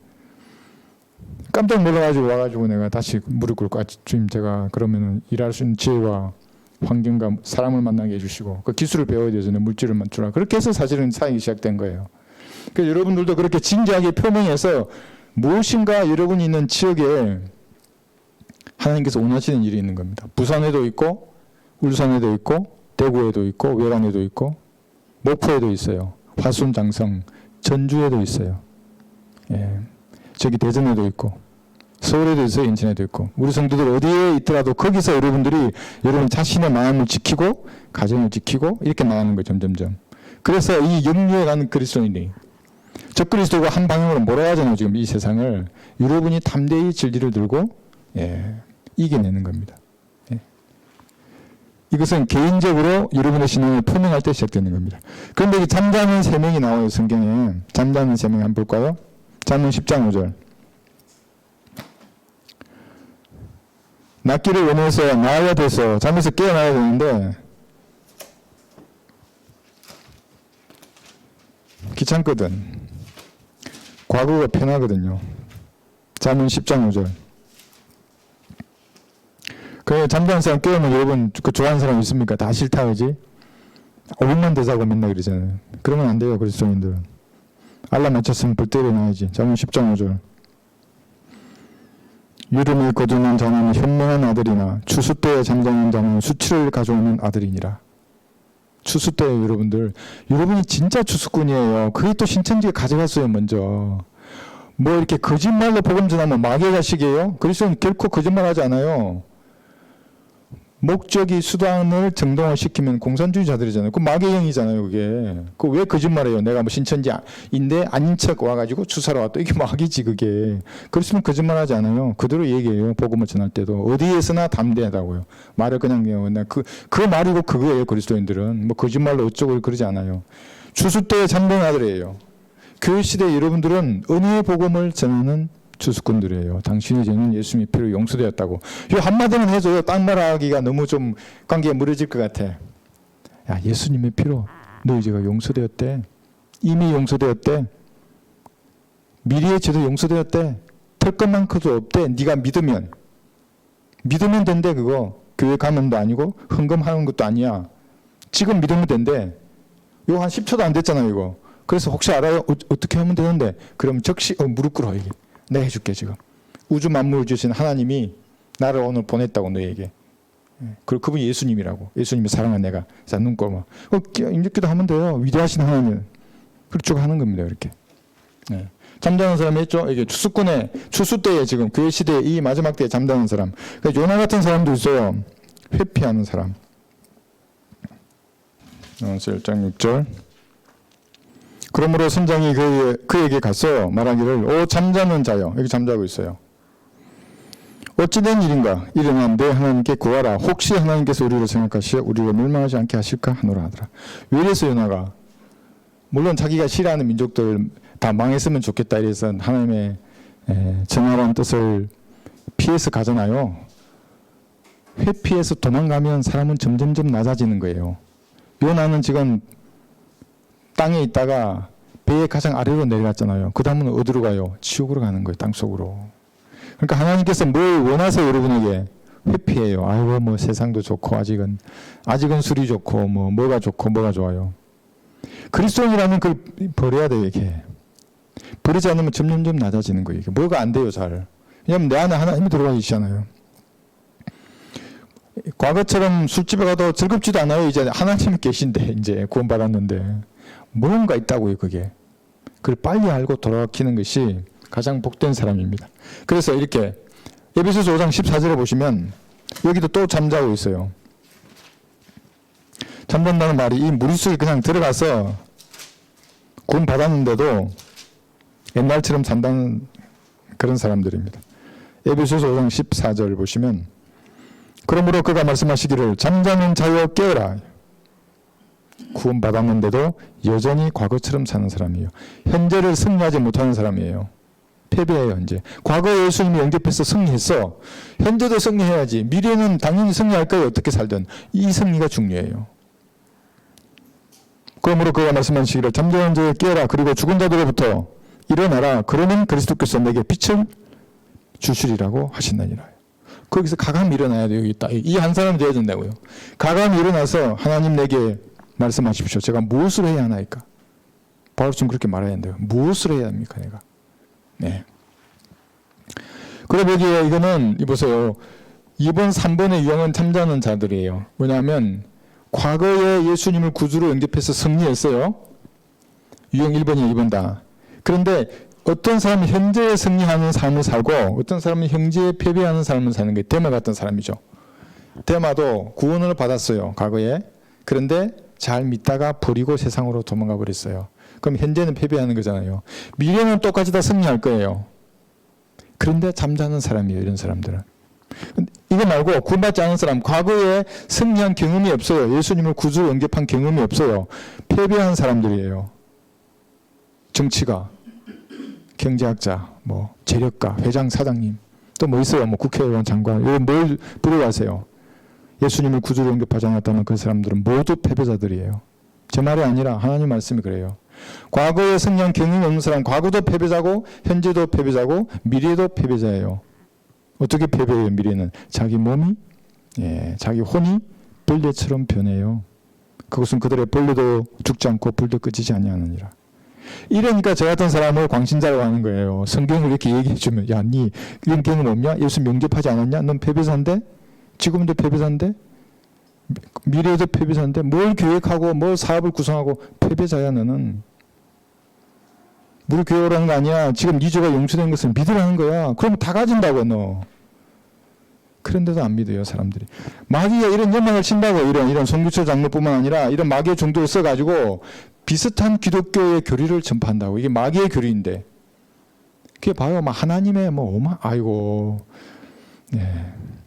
깜짝 놀라가지고 와가지고 내가 다시 무릎 꿇고 주님 제가 그러면은 일할 수 있는 지혜와 환경과 사람을 만나게 해주시고 그 기술을 배워야 돼서 물질을 만들라. 그렇게 해서 사실은 사역이 시작된 거예요. 그래서 여러분들도 그렇게 진지하게 표명해서 무엇인가 여러분이 있는 지역에 하나님께서 원하시는 일이 있는 겁니다. 부산에도 있고 울산에도 있고 대구에도 있고 외관에도 있고 목포에도 있어요. 화순 장성 전주에도 있어요. 저기 대전에도 있고 서울에도 있어요. 인천에도 있고 우리 성도들 어디에 있더라도 거기서 여러분들이 여러분 자신의 마음을 지키고 가정을 지키고 이렇게 나가는 거예요. 점점점. 그래서 이 영유에 가는 그리스도인이 적그리스도가 한 방향으로 몰아가잖아요. 지금 이 세상을 여러분이 담대히 진리를 들고 이겨내는 겁니다. 이것은 개인적으로 여러분의 신앙을 표명할 때 시작되는 겁니다. 그런데 잠자는 세 명이 나와요. 성경에. 잠자는 세 명 한번 볼까요? 잠언 10장 5절. 낫기를 원해서 나아야 돼서 잠에서 깨어나야 되는데 귀찮거든. 과거가 편하거든요. 잠언 10장 5절. 그 잠자는 사람 깨우면 여러분 그 좋아하는 사람 있습니까? 다 싫다 그지? 5분만 더 자고 맨날 그러잖아요. 그러면 안 돼요. 그리스도인들은. 알람 맞췄으면 불 때려놔야지. 잠언 10장 5절. 유름을 거두는 자는 현명한 아들이나 추수 때에 잠자는 자는 수치를 가져오는 아들이니라. 추수 때 여러분이 진짜 추수꾼이에요. 그게 또 신천지에 가져갔어요. 먼저 뭐 이렇게 거짓말로 복음 전하면 마귀의 자식이에요? 그리스도는 결코 거짓말하지 않아요. 목적이 수단을 정당화시키면 공산주의자들이잖아요. 그 마귀의 영이잖아요. 그게. 그 왜 거짓말해요? 내가 뭐 신천지인데 아닌 척 와가지고 주사로 왔다. 이게 마귀지 그게. 그랬으면 거짓말하지 않아요. 그대로 얘기해요. 복음을 전할 때도 어디에서나 담대하다고요. 말을 그냥 그 말이고 그거예요. 그리스도인들은 뭐 거짓말로 어쩌고 그러지 않아요. 추수 때에 잠든 아들이에요. 교회 시대 여러분들은 은혜의 복음을 전하는 주수꾼들이에요. 당신의 죄는 예수님의 피로 용서되었다고. 이 한마디는 해줘요. 딴 말하기가 너무 좀 관계가 멀어질 것 같아. 야, 예수님의 피로 너희 죄가 용서되었대. 이미 용서되었대. 미래의 죄도 용서되었대. 털 것만큼도 없대. 네가 믿으면 된대. 그거 교회 가면도 아니고 헌금하는 것도 아니야. 지금 믿으면 된대. 이거 한 10초도 안 됐잖아요. 이거. 그래서 혹시 알아요? 어떻게 하면 되는데? 그럼 적시 무릎 꿇어 이게. 내가 해줄게 지금. 우주 만물을 주신 하나님이 나를 오늘 보냈다고 너에게. 그리고 그분이 예수님이라고. 예수님이 사랑한 내가. 자, 눈 감아. 이렇게도 하면 돼요. 위대하신 하나님은. 그렇게 쭉 하는 겁니다. 이렇게. 네. 잠자는 사람이 있죠. 이게 추수 때에 지금 교회 시대에 이 마지막 때에 잠자는 사람. 그러니까 요나 같은 사람도 있어요. 회피하는 사람. 1장 6절. 그러므로 선장이 그에게 가서 말하기를 오 잠자는 자여. 여기 잠자고 있어요. 어찌된 일인가? 일어나는데 하나님께 구하라. 혹시 하나님께서 우리를 생각하시어 우리를 멸망하지 않게 하실까 하노라 하더라. 왜 이래서 요나가 물론 자기가 싫어하는 민족들 다 망했으면 좋겠다 이래서 하나님의 정하라는 뜻을 피해서 가잖아요. 회피해서 도망가면 사람은 점점점 낮아지는 거예요. 요나는 지금 땅에 있다가 배의 가장 아래로 내려갔잖아요. 그 다음은 어디로 가요? 지옥으로 가는 거예요. 땅속으로. 그러니까 하나님께서 뭘 원하세요? 여러분에게 회피해요. 아이고 뭐 세상도 좋고 아직은 술이 좋고 뭐가 좋고 뭐가 좋아요. 그리스도인이라면 그걸 버려야 돼요. 이게 버리지 않으면 점점점 낮아지는 거예요. 이게 뭐가 안 돼요. 잘. 왜냐하면 내 안에 하나님이 들어가 계시잖아요. 과거처럼 술집에 가도 즐겁지도 않아요. 이제 하나님이 계신데 이제 구원받았는데 뭔가 있다고요. 그게. 그걸 빨리 알고 돌아가키는 것이 가장 복된 사람입니다. 그래서 이렇게 에베소서 5장 14절에 보시면 여기도 또 잠자고 있어요. 잠잔다는 말이 이 무리수에 그냥 들어가서 구원 받았는데도 옛날처럼 잔다는 그런 사람들입니다. 에베소서 5장 14절 보시면 그러므로 그가 말씀하시기를 잠자는 자여 깨어라. 구원 받았는데도 여전히 과거처럼 사는 사람이에요. 현재를 승리하지 못하는 사람이에요. 패배해요. 현재. 과거에 예수님이 영접해서 승리했어. 현재도 승리해야지. 미래는 당연히 승리할 거예요. 어떻게 살든. 이 승리가 중요해요. 그러므로 그가 말씀하시기를 잠자는 자여 깨어라. 그리고 죽은 자들로부터 일어나라. 그러면 그리스도께서 내게 빛을 주시리라고 하신다니라. 거기서 가감히 일어나야 돼요. 이 한 사람이 되어야 된다고요. 가감히 일어나서 하나님 내게 말씀하십시오. 제가 무엇을 해야 하나이까? 바울처럼 그렇게 말해야 한대요. 무엇을 해야 합니까? 내가. 네. 그리고 여기에 이거는 보세요. 2번, 3번의 유형은 잠자는 자들이에요. 왜냐하면 과거에 예수님을 구주로 영접해서 승리했어요. 유형 1번이 2번 다. 그런데 어떤 사람은 현재에 승리하는 삶을 살고 어떤 사람은 현재에 패배하는 삶을 사는 게 데마 같은 사람이죠. 데마도 구원을 받았어요. 과거에. 그런데 잘 믿다가 버리고 세상으로 도망가 버렸어요. 그럼 현재는 패배하는 거잖아요. 미래는 똑같이 다 승리할 거예요. 그런데 잠자는 사람이에요. 이런 사람들은. 이거 말고 구원받지 않은 사람, 과거에 승리한 경험이 없어요. 예수님을 구주로 영접한 경험이 없어요. 패배한 사람들이에요. 정치가. 경제학자, 뭐 재력가, 회장, 사장님, 또 뭐 있어요? 뭐 국회의원, 장관, 이런 뭘 부러워하세요? 예수님을 구주로 영접하지 않았다는 그 사람들은 모두 패배자들이에요. 제 말이 아니라 하나님 말씀이 그래요. 과거의 성령 경륜이 없는 사람, 과거도 패배자고 현재도 패배자고 미래도 패배자예요. 어떻게 패배해요? 미래는 자기 몸이, 자기 혼이 벌레처럼 변해요. 그것은 그들의 벌레도 죽지 않고 불도 꺼지지 아니하느니라. 이러니까 저 같은 사람을 광신자라고 하는 거예요. 성경을 이렇게 얘기해 주면, 야, 니 이런 경험 없냐? 예수 영접하지 않았냐? 넌 패배자인데? 지금도 패배자인데? 미래에도 패배자인데? 뭘 계획하고 뭘 사업을 구성하고 패배자야 너는. 우리 교회 오라는 거 아니야. 지금 네 죄가 용서된 것을 믿으라는 거야. 그러면 다 가진다고 너. 그런데도 안 믿어요 사람들이. 마귀가 이런 연망을 친다고. 이런 송규철 장로뿐만 아니라 이런 마귀의 종도를 써가지고 비슷한 기독교의 교리를 전파한다고. 이게 마귀의 교리인데. 그게 봐요. 막 하나님의 아이고.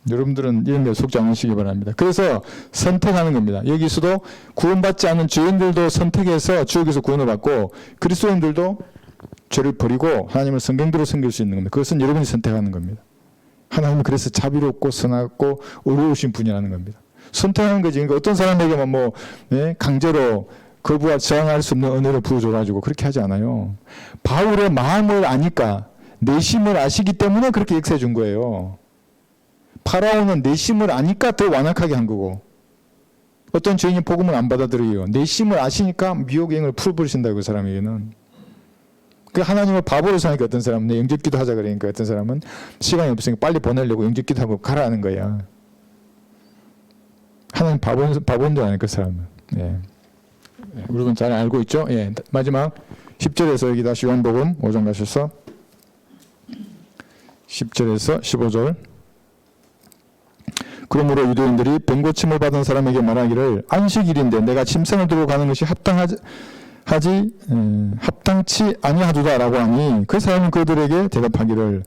여러분들은 이런 데 속지 않으시기 바랍니다. 그래서 선택하는 겁니다. 여기서도 구원받지 않은 죄인들도 선택해서 지옥에서 구원을 받고 그리스도인들도 죄를 버리고 하나님을 성경대로 섬길 수 있는 겁니다. 그것은 여러분이 선택하는 겁니다. 하나님은 그래서 자비롭고 선하고 의로우신 분이라는 겁니다. 선택하는 거지. 그러니까 어떤 사람에게만 강제로 거부와 저항할 수 없는 은혜를 부어줘가지고 그렇게 하지 않아요. 바울의 마음을 아니까 내심을 아시기 때문에 그렇게 역사해 준 거예요. 파라오는 내심을 아니까 더 완악하게 한 거고 어떤 죄인이 복음을 안 받아들여요. 내심을 아시니까 미혹행을 풀어버리신다고 그 사람에게는. 그 하나님을 바보로 사니까 어떤 사람은 영접기도 하자 그러니까 어떤 사람은 시간이 없으니까 빨리 보내려고 영접기도 하고 가라는 거야. 하나님 바보인 줄 아니까 그 사람은. 여러분 잘 알고 있죠? 마지막 10절에서 여기 다시 요한복음 5장 가셔서 10절에서 15절. 그러므로 유대인들이 병고침을 받은 사람에게 말하기를 안식일인데 내가 짐승을 들고 가는 것이 합당치 아니하도다라고 하니 그 사람은 그들에게 대답하기를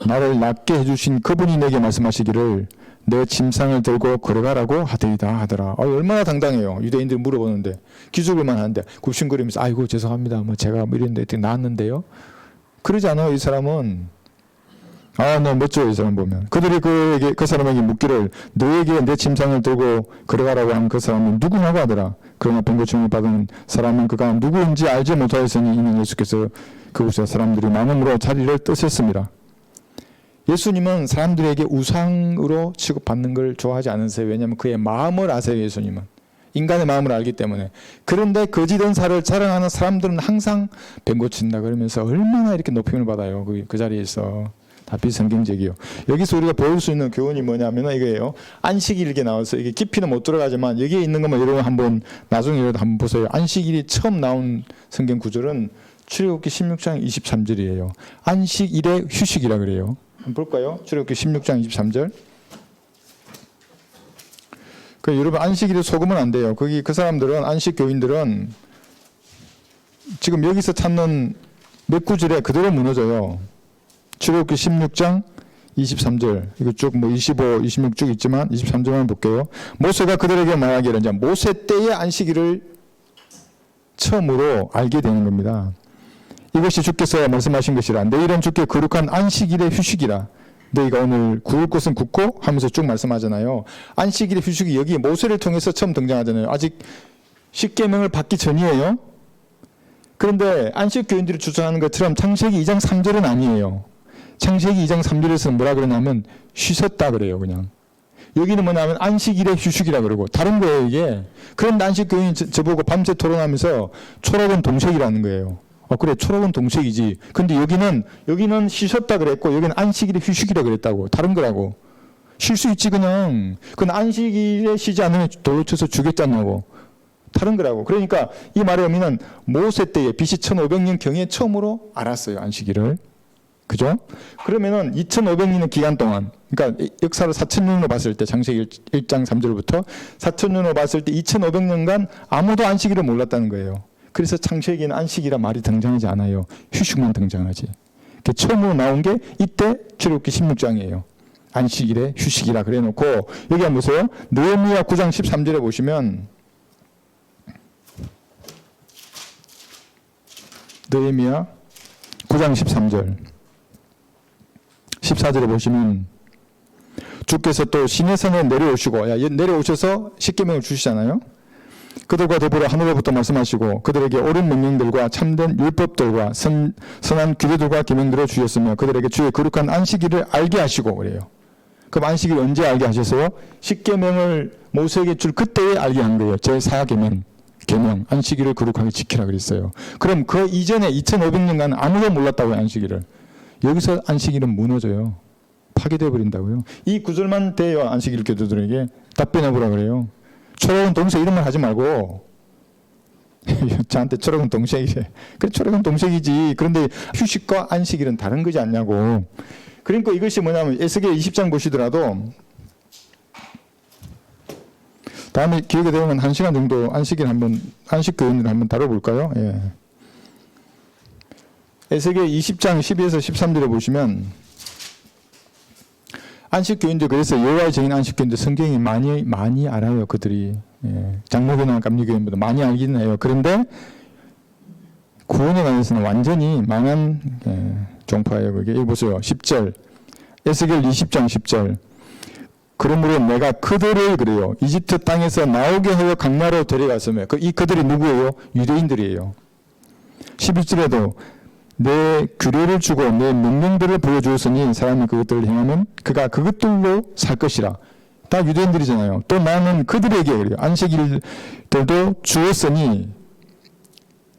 나를 낫게 해주신 그분이 내게 말씀하시기를 내 짐승을 들고 걸어가라고 하더이다 하더라. 얼마나 당당해요. 유대인들이 물어보는데 기죽을만 하는데 굽신거리면서 아이고 죄송합니다. 제가 이랬는데 나았는데요. 그러지 않아요. 이 사람은. 너무 멋져요. 이 사람 보면. 그들이 그 사람에게 묻기를 너에게 내 짐승을 들고 걸어가라고 하는 그 사람은 누구냐고 하더라. 그러나 병고침을 받은 사람은 그가 누구인지 알지 못하였으니 이는 예수께서 그곳에 사람들이 많음으로 자리를 뜨셨습니다. 예수님은 사람들에게 우상으로 취급받는 걸 좋아하지 않으세요. 왜냐하면 그의 마음을 아세요. 예수님은. 인간의 마음을 알기 때문에. 그런데 거짓 은사를 자랑하는 사람들은 항상 병고친다 그러면서 얼마나 이렇게 높임을 받아요. 그 자리에서. 다 비성경적이요. 여기서 우리가 배울 수 있는 교훈이 뭐냐면 이거예요. 안식일 이렇게 나와서 이게 깊이는 못 들어가지만 여기에 있는 것만 여러분 한번 나중에라도 한번 보세요. 안식일이 처음 나온 성경 구절은 출애굽기 16장 23절이에요. 안식일의 휴식이라 그래요. 한번 볼까요? 출애굽기 16장 23절. 여러분 안식일에 속으면 안 돼요. 그 사람들은 안식 교인들은 지금 여기서 찾는 몇 구절에 그대로 무너져요. 출애굽기 16장 23절 이거 쭉 25, 26 쭉 있지만 23절만 볼게요. 모세가 그들에게 말하기를 이제 모세 때의 안식일을 처음으로 알게 되는 겁니다. 이것이 주께서 말씀하신 것이라 내일은 주께 거룩한 안식일의 휴식이라 너희가 오늘 구울 것은 굽고 하면서 쭉 말씀하잖아요. 안식일의 휴식이 여기 모세를 통해서 처음 등장하잖아요. 아직 십계명을 받기 전이에요. 그런데 안식교인들이 주장하는 것처럼 창세기 2장 3절은 아니에요. 창세기 2장 3절에서는 뭐라 그러냐면 쉬셨다 그래요. 그냥 여기는 뭐냐면 안식일의 휴식이라 그러고 다른 거예요 이게. 그런데 안식교인이 저보고 밤새 토론하면서 초록은 동색이라는 거예요. 그래 초록은 동색이지. 근데 여기는 쉬셨다 그랬고 여기는 안식일의 휴식이라 그랬다고. 다른 거라고. 쉴 수 있지 그냥. 그건 안식일에 쉬지 않으면 돌로 쳐서 죽였잖아고. 다른 거라고. 그러니까 이 말의 의미는 모세 때에 BC 1500년 경에 처음으로 알았어요 안식일을. 그죠? 그러면은 2500년의 기간 동안, 그러니까 역사를 4000년으로 봤을 때, 창세기 1장 3절부터 4000년으로 봤을 때 2500년간 아무도 안식일을 몰랐다는 거예요. 그래서 창세기에는 안식이라 말이 등장하지 않아요. 휴식만 등장하지. 처음으로 나온 게 이때 출애굽기 16장이에요. 안식일의 휴식이라 그래 놓고 여기 한번 보세요. 느헤미야 9장 13절에 보시면 느헤미야 9장 9장 13절 14절에 보시면 주께서 또 시내산에 내려오시고 내려오셔서 십계명을 주시잖아요. 그들과 더불어 하늘로부터 말씀하시고 그들에게 옳은 명령들과 참된 율법들과 선한 규례들과 계명들을 주셨으며 그들에게 주의 거룩한 안식일을 알게 하시고 그래요. 그럼 안식일 언제 알게 하셨어요? 십계명을 모세에게 줄 그때에 알게 한 거예요. 제4계명 계명 안식일을 거룩하게 지키라 그랬어요. 그럼 그 이전에 2500년간 아무도 몰랐다고요. 안식일을. 여기서 안식일은 무너져요. 파괴되어 버린다고요. 이 구절만 돼요. 안식일 교도들에게 답변해 보라 그래요. 초록은 동색 이런 말 하지 말고 저한테 초록은 동색이래. 그래 초록은 동색이지. 그런데 휴식과 안식일은 다른 거지 않냐고. 그러니까 이것이 뭐냐면 에스겔 20장 보시더라도 다음에 기억에 되면 1시간 정도 안식 교훈을 한번 다뤄볼까요? 예. 에스겔 20장 12에서 13절에 보시면 안식 교인들 그래서 여호와의 정인 안식 교인들 성경이 많이 알아요. 그들이 장로교나 감리교인보다 많이 알기는 해요. 그런데 구원에 관해서는 완전히 망한 종파예요. 그게 여기 보세요. 10절 에스겔 20장 10절 그러므로 내가 그들을 그래요. 이집트 땅에서 나오게 하여 강나라로 데려갔으며 그들이 누구예요? 유대인들이에요. 11절에도 내 규례를 주고 내 명령들을 보여주었으니 사람이 그것들을 행하면 그가 그것들로 살 것이라. 다 유대인들이잖아요. 또 나는 그들에게 그래요. 안식일들도 주었으니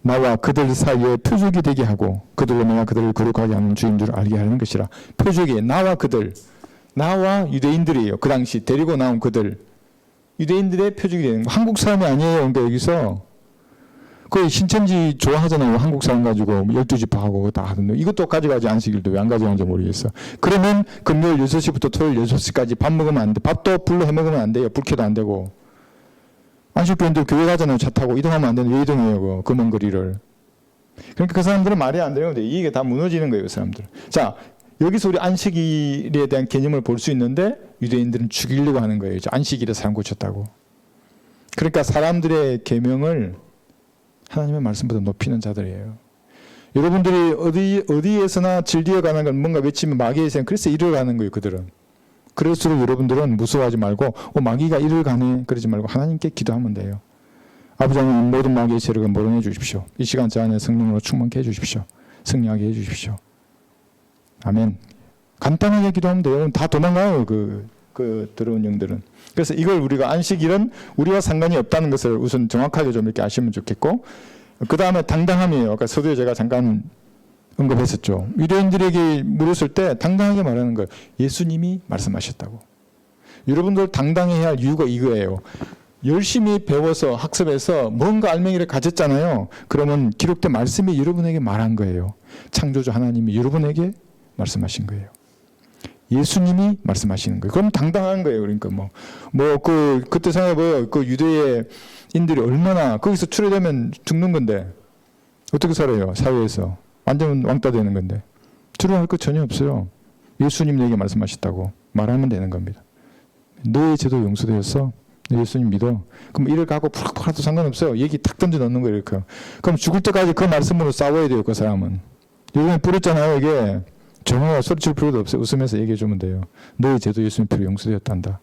나와 그들 사이에 표적이 되게 하고 그들로 내가 그들을 거룩하게 하는 주인 줄 알게 하는 것이라. 표적이 나와 그들. 나와 유대인들이에요. 그 당시 데리고 나온 그들. 유대인들의 표적이 되는 거. 한국 사람이 아니에요. 그러니까 여기서 거의 신천지 좋아하잖아요. 한국 사람 가지고 12지파 하고 다 하던데 이것도 가져가지 안식일도 왜 안 가져가는지 모르겠어. 그러면 금요일 6시부터 토요일 6시까지 밥 먹으면 안 돼. 밥도 불로 해 먹으면 안 돼요. 불 켜도 안 되고. 안식교인들 교회 가잖아요. 차 타고 이동하면 안 되는데 왜 이동해요? 그 먼 거리를. 그러니까 그 사람들은 말이 안 되는 건데 이게 다 무너지는 거예요. 그 사람들. 자, 여기서 우리 안식일에 대한 개념을 볼 수 있는데 유대인들은 죽이려고 하는 거예요. 안식일에 사람 고쳤다고. 그러니까 사람들의 계명을 하나님의 말씀보다 높이는 자들이에요. 여러분들이 어디에서나 질리어가는 건 뭔가 외치면 마귀의 생 그래서 이를 가는 거예요. 그들은. 그럴수록 여러분들은 무서워하지 말고 마귀가 이를 가네 그러지 말고 하나님께 기도하면 돼요. 아버지 하나님 모든 마귀의 세력을 몰아내 주십시오. 이 시간 저 안에 성령으로 충만케 해주십시오. 승리하게 해주십시오. 아멘. 간단하게 기도하면 돼요. 다 도망가요. 그 더러운 영들은. 그래서 이걸 우리가 안식일은 우리와 상관이 없다는 것을 우선 정확하게 좀 이렇게 아시면 좋겠고, 그 다음에 당당함이에요. 아까 서두에 제가 잠깐 언급했었죠. 유대인들에게 물었을 때 당당하게 말하는 거예요. 예수님이 말씀하셨다고. 여러분들 당당해야 할 이유가 이거예요. 열심히 배워서 학습해서 뭔가 알맹이를 가졌잖아요. 그러면 기록된 말씀이 여러분에게 말한 거예요. 창조주 하나님이 여러분에게 말씀하신 거예요. 예수님이 말씀하시는 거예요. 그럼 당당한 거예요. 그러니까 그때 생각해봐요. 그 유대인들이 얼마나 거기서 출애되면 죽는 건데 어떻게 살아요? 사회에서 완전 왕따 되는 건데 두려워할 것 전혀 없어요. 예수님 내게 말씀하셨다고 말하면 되는 겁니다. 너의 죄도 용서되었어. 예수님 믿어. 그럼 이를 가고 푸락푸락 해도 상관없어요. 얘기 탁 던져 넣는 거예요. 이렇게. 그럼 죽을 때까지 그 말씀으로 싸워야 돼요. 그 사람은. 요번에 부렸잖아요. 이게. 정말 소리칠 필요도 없어요. 웃으면서 얘기해 주면 돼요. 너의 죄도 예수님 피로 용서되었단다.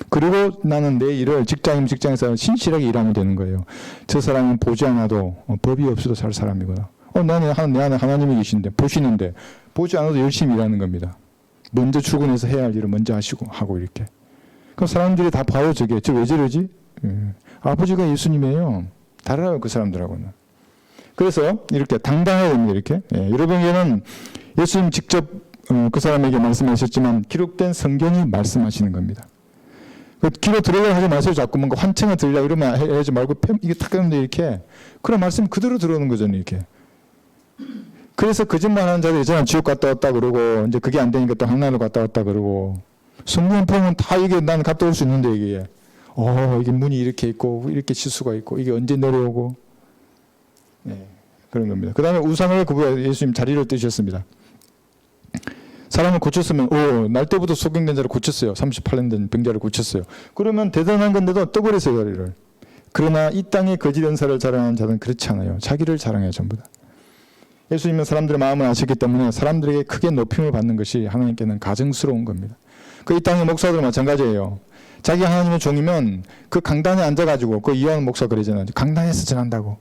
그리고 나는 내 일을 직장에서 신실하게 일하면 되는 거예요. 저 사람은 보지 않아도 법이 없어도 살 사람이구나. 나는 내 안에 하나님이 계신데 보시는데 보지 않아도 열심히 일하는 겁니다. 먼저 출근해서 해야 할 일을 먼저 하고 이렇게. 그럼 사람들이 다 봐요. 저 왜 저러지? 아버지가 예수님이에요. 달라요. 그 사람들하고는. 그래서 이렇게 당당해야 됩니다. 이렇게. 여러분에게는 예수님 직접 그 사람에게 말씀하셨지만 기록된 성경이 말씀하시는 겁니다. 귀로 들으려고 하지 마세요. 자꾸 뭔가 환청을 들으려고 이러면 하지 말고 이게 탁 하는데 이렇게 그런 말씀 그대로 들어오는 거잖아요. 이렇게. 그래서 거짓말하는 자들 있잖아요. 지옥 갔다 왔다 그러고 이제 그게 안 되니까 또 하나로 갔다 왔다 그러고 성경 보면 다 이게 나는 갔다 올 수 있는데 이게 이게 문이 이렇게 있고 이렇게 시수가 있고 이게 언제 내려오고 그런 겁니다. 그 다음에 우상을 구부려 예수님 자리를 뜨셨습니다. 사람을 고쳤으면 날 때부터 소경된 자를 고쳤어요. 38년 된 병자를 고쳤어요. 그러면 대단한 건데도 떠버렸어요. 자리를. 그러나 이 땅에 거짓 은사를 자랑하는 자는 그렇지 않아요. 자기를 자랑해요. 전부 다. 예수님은 사람들의 마음을 아셨기 때문에 사람들에게 크게 높임을 받는 것이 하나님께는 가증스러운 겁니다. 그 이 땅의 목사들은 마찬가지예요. 자기 하나님의 종이면 그 강단에 앉아가지고, 그 이완 목사 그러잖아요. 강단에서 전한다고.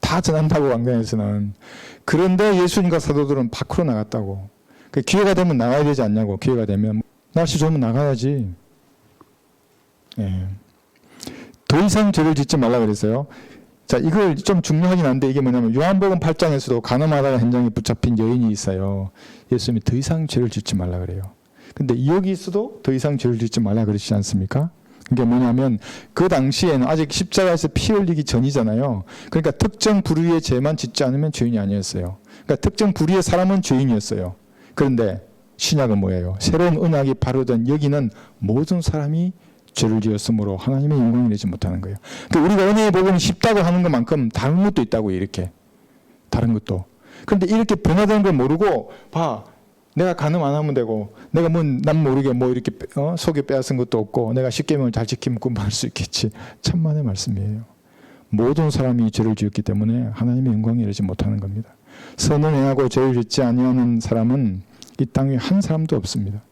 다 전한다고, 강단에서는. 그런데 예수님과 사도들은 밖으로 나갔다고. 그 기회가 되면 나가야 되지 않냐고. 기회가 되면. 날씨 좋으면 나가야지. 예. 더 이상 죄를 짓지 말라 그랬어요. 자, 이걸 좀 중요하긴 한데 이게 뭐냐면 요한복음 8장에서도 가늠하다가 현장에 붙잡힌 여인이 있어요. 예수님이 더 이상 죄를 짓지 말라 그래요. 근데 여기서도 더 이상 죄를 짓지 말라 그러시지 않습니까? 그게 뭐냐면 그 당시에는 아직 십자가에서 피 흘리기 전이잖아요. 그러니까 특정 부류의 죄만 짓지 않으면 죄인이 아니었어요. 그러니까 특정 부류의 사람은 죄인이었어요. 그런데 신약은 뭐예요? 새로운 언약이 바로된 여기는 모든 사람이 죄를 지었으므로 하나님의 영광을 내지 못하는 거예요. 그러니까 우리가 은혜의 복음이 쉽다고 하는 것만큼 다른 것도 있다고, 이렇게. 다른 것도. 그런데 이렇게 변화되는 걸 모르고, 봐. 내가 간음 안 하면 되고, 내가 남 모르게 이렇게 속에 빼앗은 것도 없고, 내가 십계명을 잘 지키면 구원받을 수 있겠지. 천만의 말씀이에요. 모든 사람이 죄를 지었기 때문에 하나님의 영광에 이르지 못하는 겁니다. 선을 행하고 죄를 짓지 아니하는 사람은 이 땅에 한 사람도 없습니다.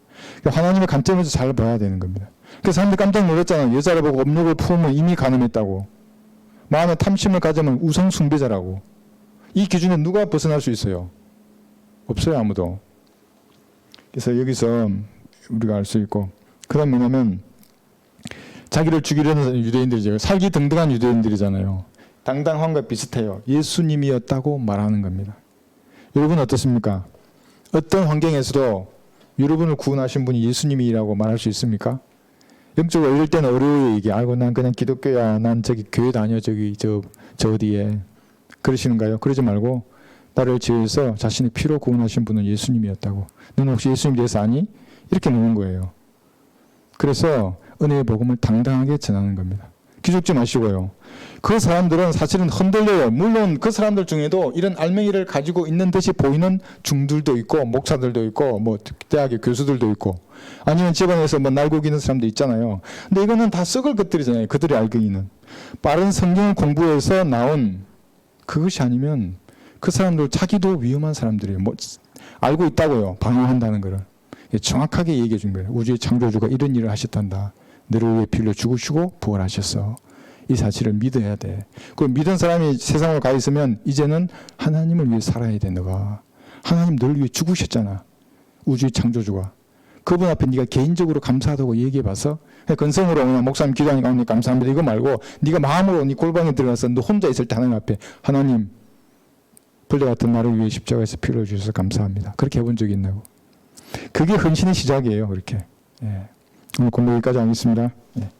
그러니까 하나님의 관점에서 잘 봐야 되는 겁니다. 그래서 사람들이 깜짝 놀랐잖아요. 여자를 보고 업력을 품으면 이미 간음했다고. 마음에 탐심을 가지면 우상 숭배자라고. 이 기준에 누가 벗어날 수 있어요? 없어요, 아무도. 그래서 여기서 우리가 알 수 있고, 그다음 뭐냐면 자기를 죽이려는 유대인들이죠. 살기 등등한 유대인들이잖아요. 당당함과 비슷해요. 예수님이었다고 말하는 겁니다. 여러분 어떻습니까? 어떤 환경에서도 여러분을 구원하신 분이 예수님이라고 말할 수 있습니까? 영적으로 이럴 때는 어려워요. 이게 알고 난 그냥 기독교야. 난 저기 교회 다녀. 저기 저 어디에. 그러시는가요? 그러지 말고 나를 지어서 자신의 피로 구원하신 분은 예수님이었다고. 너는 혹시 예수님에 대해서 아니? 이렇게 묻는 거예요. 그래서 은혜의 복음을 당당하게 전하는 겁니다. 기죽지 마시고요. 그 사람들은 사실은 흔들려요. 물론 그 사람들 중에도 이런 알맹이를 가지고 있는 듯이 보이는 중들도 있고, 목사들도 있고, 대학의 교수들도 있고, 아니면 집안에서 날고 기는 사람도 있잖아요. 근데 이거는 다 썩을 것들이잖아요. 그들이 알고 있는. 빠른 성경을 공부해서 나온 그것이 아니면 그 사람들 자기도 위험한 사람들이에요. 알고 있다고요. 방어한다는 거를. 정확하게 얘기해 준 거예요. 우주의 창조주가 이런 일을 하셨단다. 너를 위해 피 흘려 죽으시고 부활하셨어. 이 사실을 믿어야 돼. 그 믿은 사람이 세상으로 가 있으면 이제는 하나님을 위해 살아야 돼. 너가. 하나님 너를 위해 죽으셨잖아. 우주의 창조주가. 그분 앞에 네가 개인적으로 감사하다고 얘기해 봐서, 건성으로 그냥 목사님 기도하니까 감사합니다. 이거 말고 네가 마음으로 네 골방에 들어가서 너 혼자 있을 때 하나님 앞에, 하나님 벌레 같은 나를 위해 십자가에서 피 흘려 주셔서 감사합니다. 그렇게 해본 적이 있나고. 그게 헌신의 시작이에요. 그렇게. 예. 오늘 공부 여기까지 하겠습니다. 예.